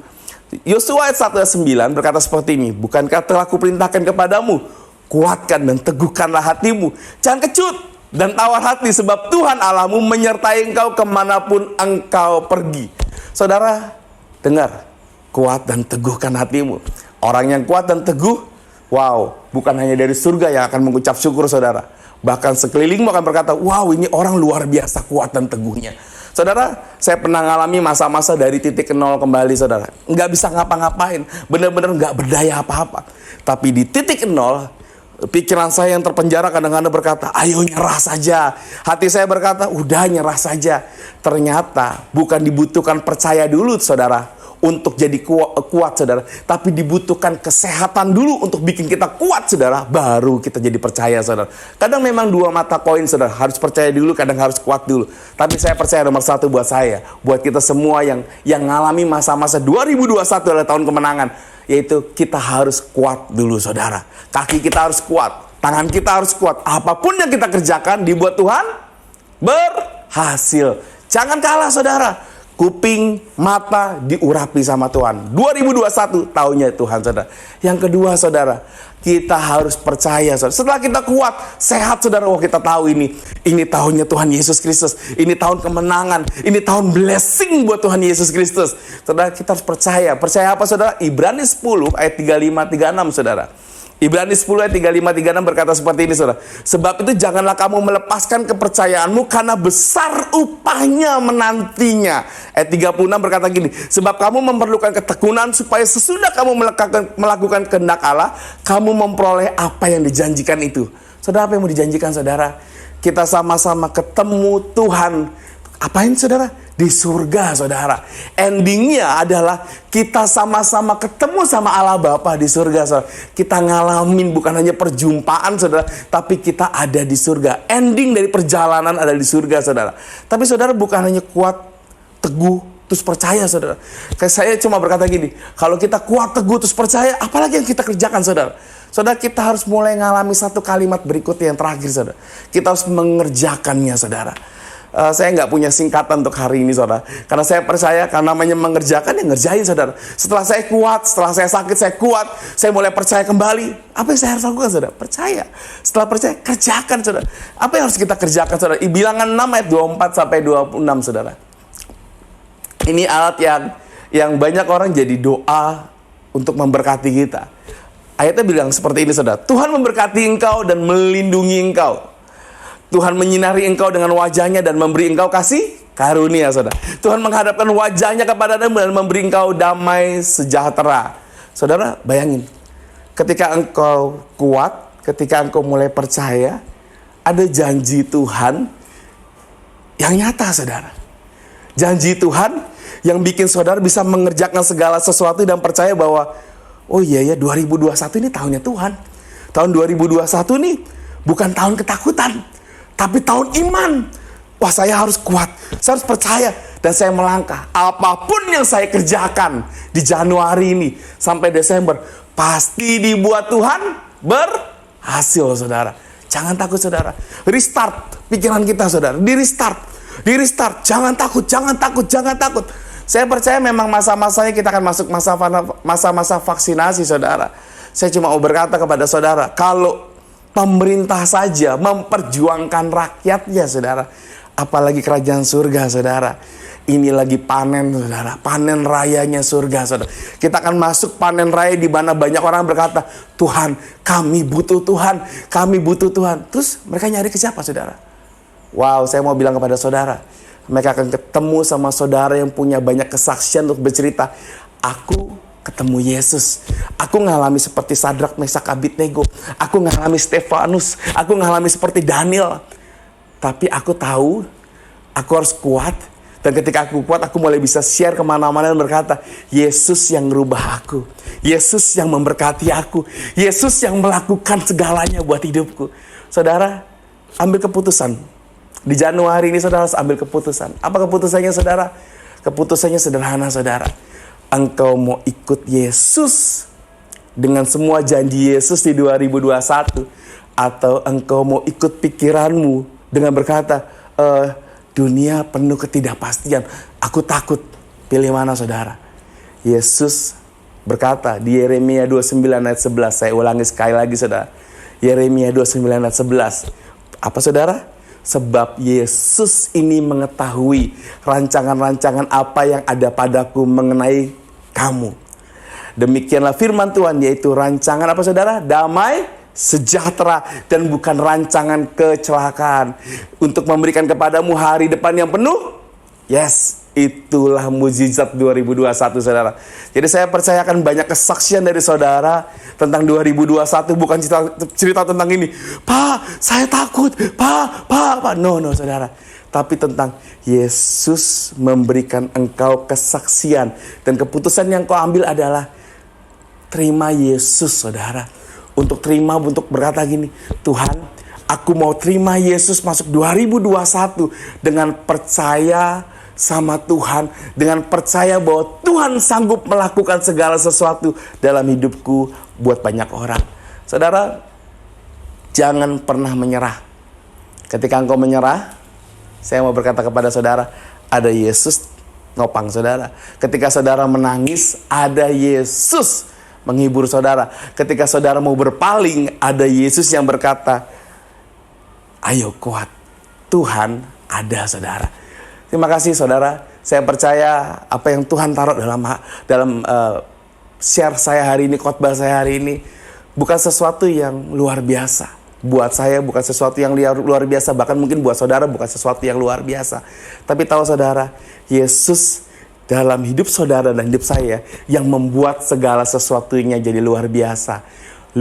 Yosua ayat 1 ayat 9 berkata seperti ini. Bukankah telah kuperintahkan kepadamu, kuatkan dan teguhkanlah hatimu. Jangan kecut dan tawar hati, sebab Tuhan Allahmu menyertai engkau kemanapun engkau pergi. Saudara, dengar, kuat dan teguhkan hatimu. Orang yang kuat dan teguh, wow, bukan hanya dari surga yang akan mengucap syukur saudara. Bahkan sekelilingmu akan berkata, wow, ini orang luar biasa kuat dan teguhnya. Saudara, saya pernah ngalami masa-masa dari titik nol kembali saudara. Nggak bisa ngapa-ngapain, benar-benar nggak berdaya apa-apa. Tapi di titik nol, pikiran saya yang terpenjara kadang-kadang berkata, ayo nyerah saja. Hati saya berkata, udah nyerah saja. Ternyata bukan dibutuhkan percaya dulu saudara untuk jadi kuat saudara, tapi dibutuhkan kesehatan dulu untuk bikin kita kuat saudara, baru kita jadi percaya saudara. Kadang memang 2 mata koin saudara, harus percaya dulu, kadang harus kuat dulu. Tapi saya percaya nomor 1 buat saya, buat kita semua yang ngalami masa-masa 2021 adalah tahun kemenangan, yaitu kita harus kuat dulu saudara. Kaki kita harus kuat, tangan kita harus kuat. Apapun yang kita kerjakan dibuat Tuhan berhasil. Jangan kalah saudara. Kuping, mata diurapi sama Tuhan. 2021 tahunnya Tuhan saudara. Yang kedua saudara, Kita harus percaya, saudara. Setelah kita kuat, sehat, saudara. Wah, kita tahu ini tahunnya Tuhan Yesus Kristus. Ini tahun kemenangan. Ini tahun blessing buat Tuhan Yesus Kristus. Saudara, kita harus percaya. Percaya apa, saudara? Ibrani 10 ayat 35-36, saudara. Ibrani 10 ayat 35-36 berkata seperti ini, saudara. Sebab itu janganlah kamu melepaskan kepercayaanmu, karena besar upahnya menantinya. Ayat 36 berkata gini, sebab kamu memerlukan ketekunan supaya sesudah kamu melakukan kehendak Allah, kamu memperoleh apa yang dijanjikan itu. Saudara, apa yang mau dijanjikan, saudara? Kita sama-sama ketemu Tuhan. Apain, saudara? Di surga, saudara. Endingnya adalah kita sama-sama ketemu sama Allah Bapa di surga, saudara. Kita ngalamin bukan hanya perjumpaan, saudara, tapi kita ada di surga. Ending dari perjalanan ada di surga, saudara. Tapi saudara, bukan hanya kuat, teguh, terus percaya, saudara. Kayak saya cuma berkata gini, kalau kita kuat, teguh, terus percaya, apalagi yang kita kerjakan, saudara? Saudara, kita harus mulai ngalami satu kalimat berikutnya yang terakhir, saudara. Kita harus mengerjakannya, saudara. Saya nggak punya singkatan untuk hari ini, saudara. Karena saya percaya, karena namanya mengerjakan, ya ngerjain, saudara. Setelah saya kuat, setelah saya sakit, saya kuat, saya mulai percaya kembali. Apa yang saya harus lakukan, saudara? Percaya. Setelah percaya, kerjakan, saudara. Apa yang harus kita kerjakan, saudara? Bilangan 6 ayat 24-26, saudara. Ini alat yang banyak orang jadi doa untuk memberkati kita. Ayatnya bilang seperti ini, saudara. Tuhan memberkati engkau dan melindungi engkau. Tuhan menyinari engkau dengan wajahnya dan memberi engkau kasih karunia, saudara. Tuhan menghadapkan wajahnya kepadamu dan memberi engkau damai sejahtera. Saudara, bayangin. Ketika engkau kuat, ketika engkau mulai percaya, ada janji Tuhan yang nyata, saudara. Janji Tuhan yang bikin saudara bisa mengerjakan segala sesuatu dan percaya bahwa, oh iya ya, 2021 ini tahunnya Tuhan. Tahun 2021 nih bukan tahun ketakutan, tapi tahun iman. Wah, saya harus kuat, saya harus percaya, dan saya melangkah. Apapun yang saya kerjakan di Januari ini sampai Desember, pasti dibuat Tuhan berhasil, saudara. Jangan takut, saudara. Restart pikiran kita, saudara. Di restart. Jangan takut. Saya percaya memang masa-masanya kita akan masuk masa-masa vaksinasi, saudara. Saya cuma mau berkata kepada saudara, kalau pemerintah saja memperjuangkan rakyatnya, saudara, apalagi kerajaan surga, saudara. Ini lagi panen, saudara. Panen rayanya surga, saudara. Kita akan masuk panen raya di mana banyak orang berkata, Tuhan, kami butuh Tuhan. Kami butuh Tuhan. Terus mereka nyari ke siapa, saudara? Wow, saya mau bilang kepada saudara, mereka akan ketemu sama saudara yang punya banyak kesaksian untuk bercerita. Aku ketemu Yesus. Aku ngalami seperti Sadrak, Mesak, Abednego. Aku ngalami Stefanus. Aku ngalami seperti Daniel. Tapi aku tahu, aku harus kuat. Dan ketika aku kuat, aku mulai bisa share kemana-mana dan berkata, Yesus yang merubah aku. Yesus yang memberkati aku. Yesus yang melakukan segalanya buat hidupku. Saudara, ambil keputusan. Di Januari ini saudara harus ambil keputusan. Apa keputusannya, saudara? Keputusannya sederhana, saudara. Engkau mau ikut Yesus dengan semua janji Yesus di 2021, atau engkau mau ikut pikiranmu dengan berkata, dunia penuh ketidakpastian, aku takut. Pilih mana, saudara? Yesus berkata di Yeremia 29 ayat 11, saya ulangi sekali lagi, saudara. Yeremia 29 ayat 11. Apa, saudara? Sebab Yesus ini mengetahui rancangan-rancangan apa yang ada padaku mengenai kamu. Demikianlah firman Tuhan, yaitu rancangan apa, saudara? Damai, sejahtera, dan bukan rancangan kecelakaan, untuk memberikan kepadamu hari depan yang penuh. Yes, itulah mujizat 2021, saudara. Jadi saya percayakan banyak kesaksian dari saudara tentang 2021, bukan cerita tentang ini. Pak, saya takut. Pak. No, saudara. Tapi tentang Yesus memberikan engkau kesaksian. Dan keputusan yang kau ambil adalah terima Yesus, saudara. Untuk berkata gini, Tuhan, aku mau terima Yesus masuk 2021 dengan percaya sama Tuhan, dengan percaya bahwa Tuhan sanggup melakukan segala sesuatu dalam hidupku buat banyak orang. Saudara, jangan pernah menyerah. Ketika engkau menyerah, saya mau berkata kepada saudara, ada Yesus nopang saudara. Ketika saudara menangis, ada Yesus menghibur saudara. Ketika saudara mau berpaling, ada Yesus yang berkata, ayo kuat, Tuhan ada saudara. Terima kasih saudara. Saya percaya apa yang Tuhan taruh dalam share saya hari ini, khotbah saya hari ini, bukan sesuatu yang luar biasa. Buat saya bukan sesuatu yang luar biasa, bahkan mungkin buat saudara bukan sesuatu yang luar biasa. Tapi tahu saudara, Yesus dalam hidup saudara dan hidup saya yang membuat segala sesuatunya jadi luar biasa.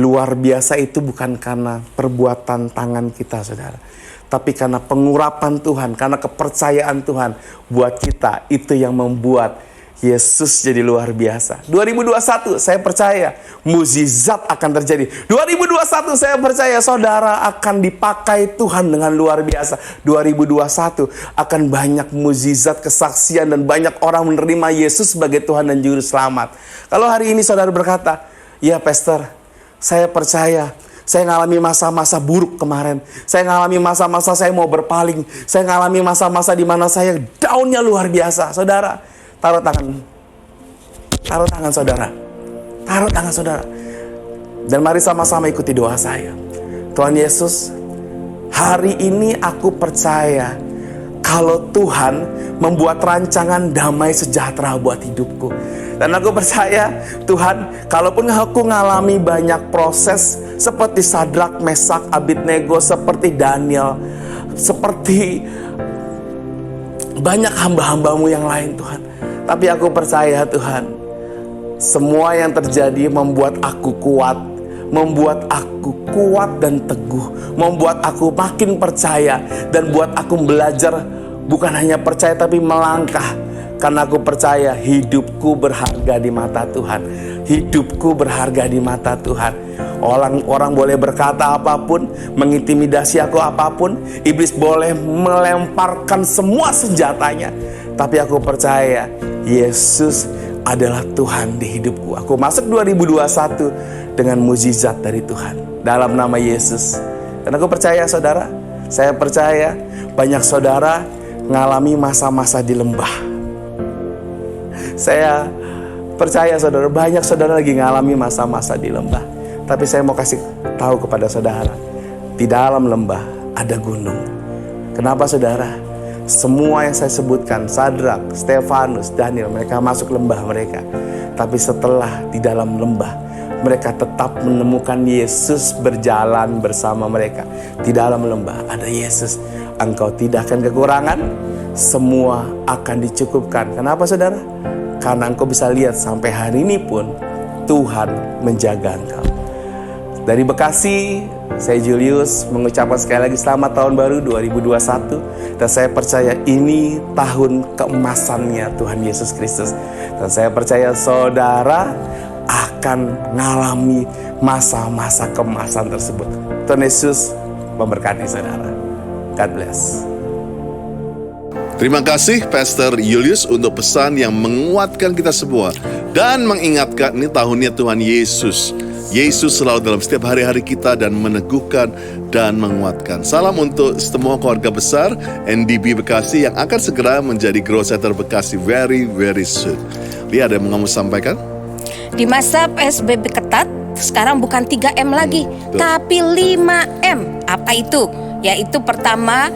Luar biasa itu bukan karena perbuatan tangan kita saudara, tapi karena pengurapan Tuhan, karena kepercayaan Tuhan buat kita, itu yang membuat Yesus jadi luar biasa. 2021 saya percaya mukjizat akan terjadi. 2021 saya percaya saudara akan dipakai Tuhan dengan luar biasa. 2021 akan banyak mukjizat, kesaksian, dan banyak orang menerima Yesus sebagai Tuhan dan Juru Selamat. Kalau hari ini saudara berkata, ya Pastor, saya percaya saya ngalami masa-masa buruk kemarin. Saya ngalami masa-masa saya mau berpaling. Saya ngalami masa-masa di mana saya down-nya luar biasa. Saudara, taruh tangan saudara. Taruh tangan saudara. Dan mari sama-sama ikuti doa saya. Tuhan Yesus, hari ini aku percaya kalau Tuhan membuat rancangan damai sejahtera buat hidupku. Dan aku percaya Tuhan, kalaupun aku ngalami banyak proses seperti Sadrak, Mesak, Abednego, seperti Daniel, seperti banyak hamba-hambamu yang lain Tuhan, tapi aku percaya Tuhan, semua yang terjadi membuat aku kuat, membuat aku kuat dan teguh, membuat aku makin percaya, dan buat aku belajar bukan hanya percaya tapi melangkah. Karena aku percaya hidupku berharga di mata Tuhan. Hidupku berharga di mata Tuhan. Orang boleh berkata apapun, mengintimidasi aku apapun, iblis boleh melemparkan semua senjatanya, tapi aku percaya Yesus adalah Tuhan di hidupku. Aku masuk 2021 dengan mukjizat dari Tuhan dalam nama Yesus. Dan aku percaya saudara, saya percaya banyak saudara mengalami masa-masa di lembah. Saya percaya saudara, banyak saudara lagi mengalami masa-masa di lembah. Tapi saya mau kasih tahu kepada saudara, di dalam lembah ada gunung. Kenapa saudara? Semua yang saya sebutkan, Sadrak, Stefanus, Daniel, mereka masuk lembah mereka. Tapi setelah di dalam lembah, mereka tetap menemukan Yesus berjalan bersama mereka. Di dalam lembah ada Yesus. Engkau tidak akan kekurangan, semua akan dicukupkan. Kenapa saudara? Karena engkau bisa lihat sampai hari ini pun Tuhan menjaga engkau. Dari Bekasi, saya Julius mengucapkan sekali lagi selamat tahun baru 2021. Dan saya percaya ini tahun keemasannya Tuhan Yesus Kristus. Dan saya percaya saudara akan mengalami masa-masa keemasan tersebut. Tuhan Yesus memberkati saudara. God bless. Terima kasih Pastor Julius untuk pesan yang menguatkan kita semua dan mengingatkan ini tahunnya Tuhan Yesus. Yesus selalu dalam setiap hari-hari kita dan meneguhkan dan menguatkan. Salam untuk semua keluarga besar NDB Bekasi yang akan segera menjadi Growth Center Bekasi very soon. Lia, ada yang mau kamu sampaikan? Di masa PSBB ketat, sekarang bukan 3M lagi, tapi 5M. Apa itu? Yaitu pertama,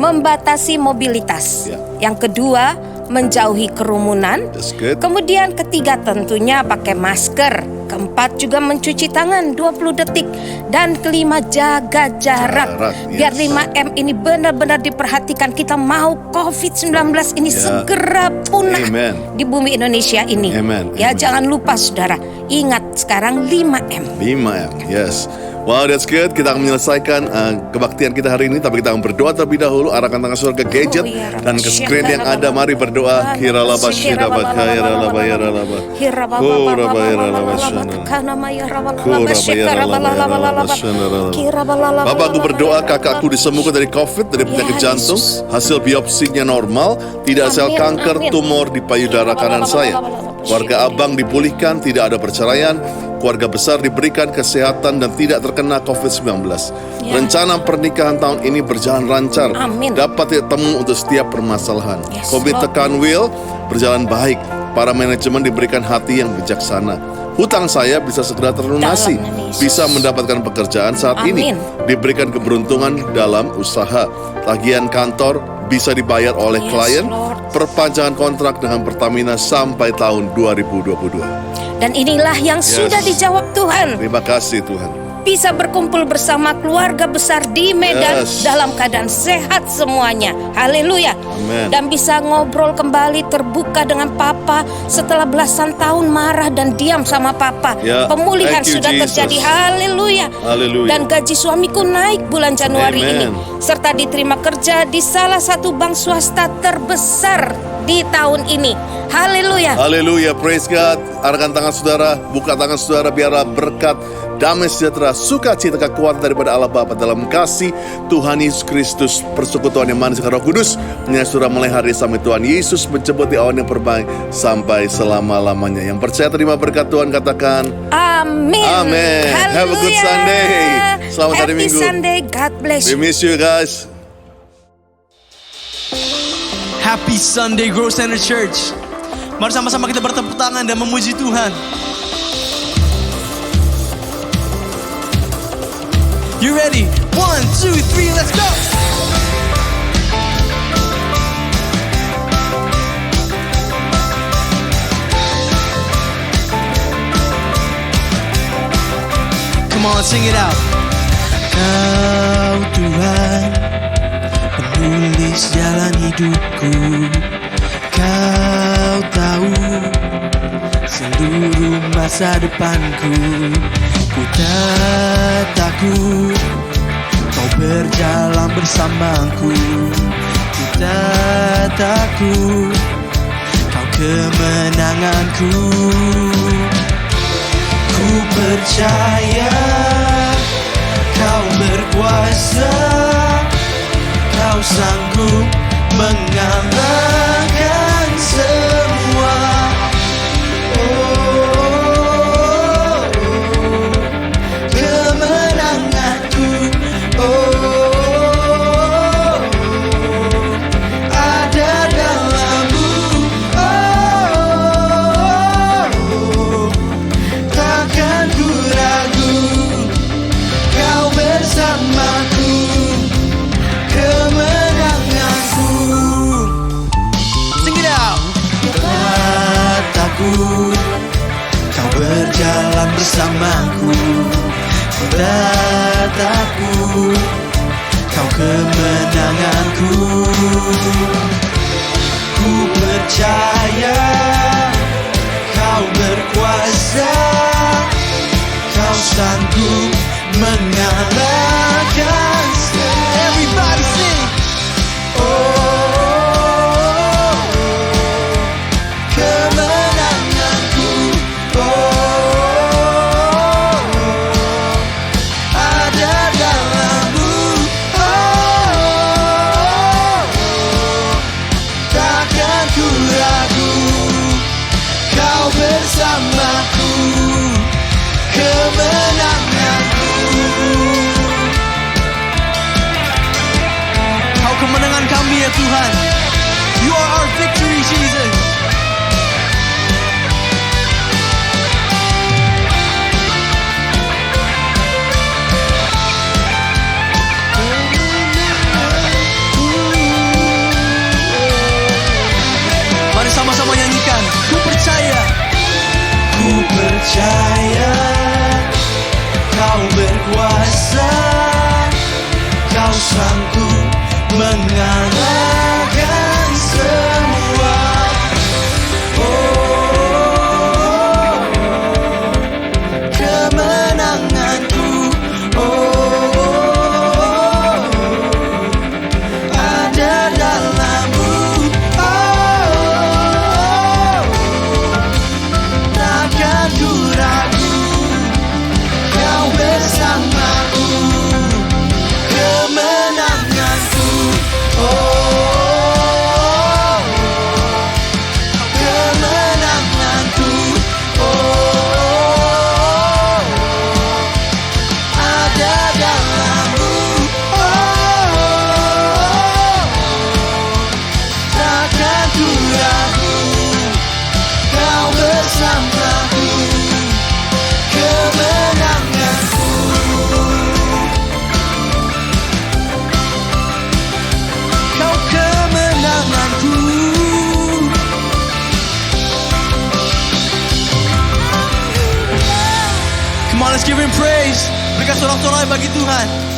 membatasi mobilitas. Yang kedua, menjauhi kerumunan. Kemudian ketiga tentunya pakai masker. Keempat juga mencuci tangan 20 detik. Dan kelima, jaga jarak. Biar 5M ini benar-benar diperhatikan. Kita mau COVID-19 ini segera punah di bumi Indonesia ini. Jangan lupa saudara, ingat sekarang 5M. 5M, yes. Wow, that's good. Kita akan menyelesaikan kebaktian kita hari ini, tapi kita akan berdoa terlebih dahulu. Arahkan tangan saudara ke gadget dan ke screen yang ada. Mari berdoa. Kiralaba shiraba kairalaba yaralaba. Kuraba yaralaba shana. Bapak, aku berdoa kakakku disembuhkan dari COVID, dari penyakit jantung. Hasil biopsinya normal, tidak sel kanker, tumor di payudara kanan saya. Keluarga abang dipulihkan, tidak ada perceraian. Keluarga besar diberikan kesehatan dan tidak terkena COVID-19. Rencana pernikahan tahun ini berjalan lancar. Dapat ditemu untuk setiap permasalahan. COVID tekan wheel berjalan baik. Para manajemen diberikan hati yang bijaksana. Hutang saya bisa segera terlunasi, Dalam nama Yesus. bisa mendapatkan pekerjaan saat ini, Amin. diberikan keberuntungan dalam usaha, tagihan kantor bisa dibayar oleh Yes, klien, Lord. perpanjangan kontrak dengan Pertamina sampai tahun 2022. Dan inilah yang Yes. sudah dijawab Tuhan. Terima kasih Tuhan. Bisa berkumpul bersama keluarga besar di Medan Yes. dalam keadaan sehat semuanya. Haleluya. Amen. Dan bisa ngobrol kembali terbuka dengan Papa setelah belasan tahun marah dan diam sama Papa. Ya, Pemulihan thank you, sudah Jesus. terjadi. Haleluya. Haleluya. Dan gaji suamiku naik bulan Januari Amen. ini. Serta diterima kerja di salah satu bank swasta terbesar di tahun ini. Haleluya. Haleluya, praise God. Arahkan tangan saudara, buka tangan saudara, biarlah berkat, damai sejahtera, sukacita, kekuatan daripada Allah Bapa dalam kasih Tuhan Yesus Kristus, persekutuan yang manis dengan Roh Kudus, menyertai saudara mulai hari sampai Tuhan Yesus menjemput di awan yang perbaik sampai selama-lamanya. Yang percaya terima berkat Tuhan, katakan Amin. Amen. Have a good Haleluya. Sunday. Selamat hari Happy Minggu. Sunday. God bless we you. miss you guys. Happy Sunday Growth Center Church. Mari sama-sama kita bertepuk tangan dan memuji Tuhan. You ready? 1, 2, 3, let's go! Come on, sing it out. Kau Tuhan, penulis jalan hidupku. Kau tahu seluruh masa depanku. Ku tak takut, kau berjalan bersamaku. Ku tak takut, kau kemenanganku. Ku percaya kau berkuasa, kau sanggup mengalahkan semua. Oh, kemenanganku, oh, ada dalam-Mu. Oh, takkan ku ragu, kau bersamaku, kemenanganku. Sing it out. Tak takut, kau berjalan bersamaku. Tak takut, kau kemenanganku. Ku percaya kau berkuasa, kau sanggup mengalahkan. Everybody sing. Oh, kemenanganku. Oh, ada dalam-Mu. Oh, takkan ku ragu, kau bersamaku, kemenanganku. Kau kemenangan kami ya Tuhan. You are our victory, Jesus. Mari sama-sama nyanyikan. Ku percaya, ku percaya, kau berkuasa, kau sanggup mengalahkan semua. Oh, kemenanganku. Oh, ada dalam-Mu. Oh, takkan ku ragu, kau bersamaku, kemenanganku. Oh, give him praise. Berikan sorak-sorai bagi Tuhan.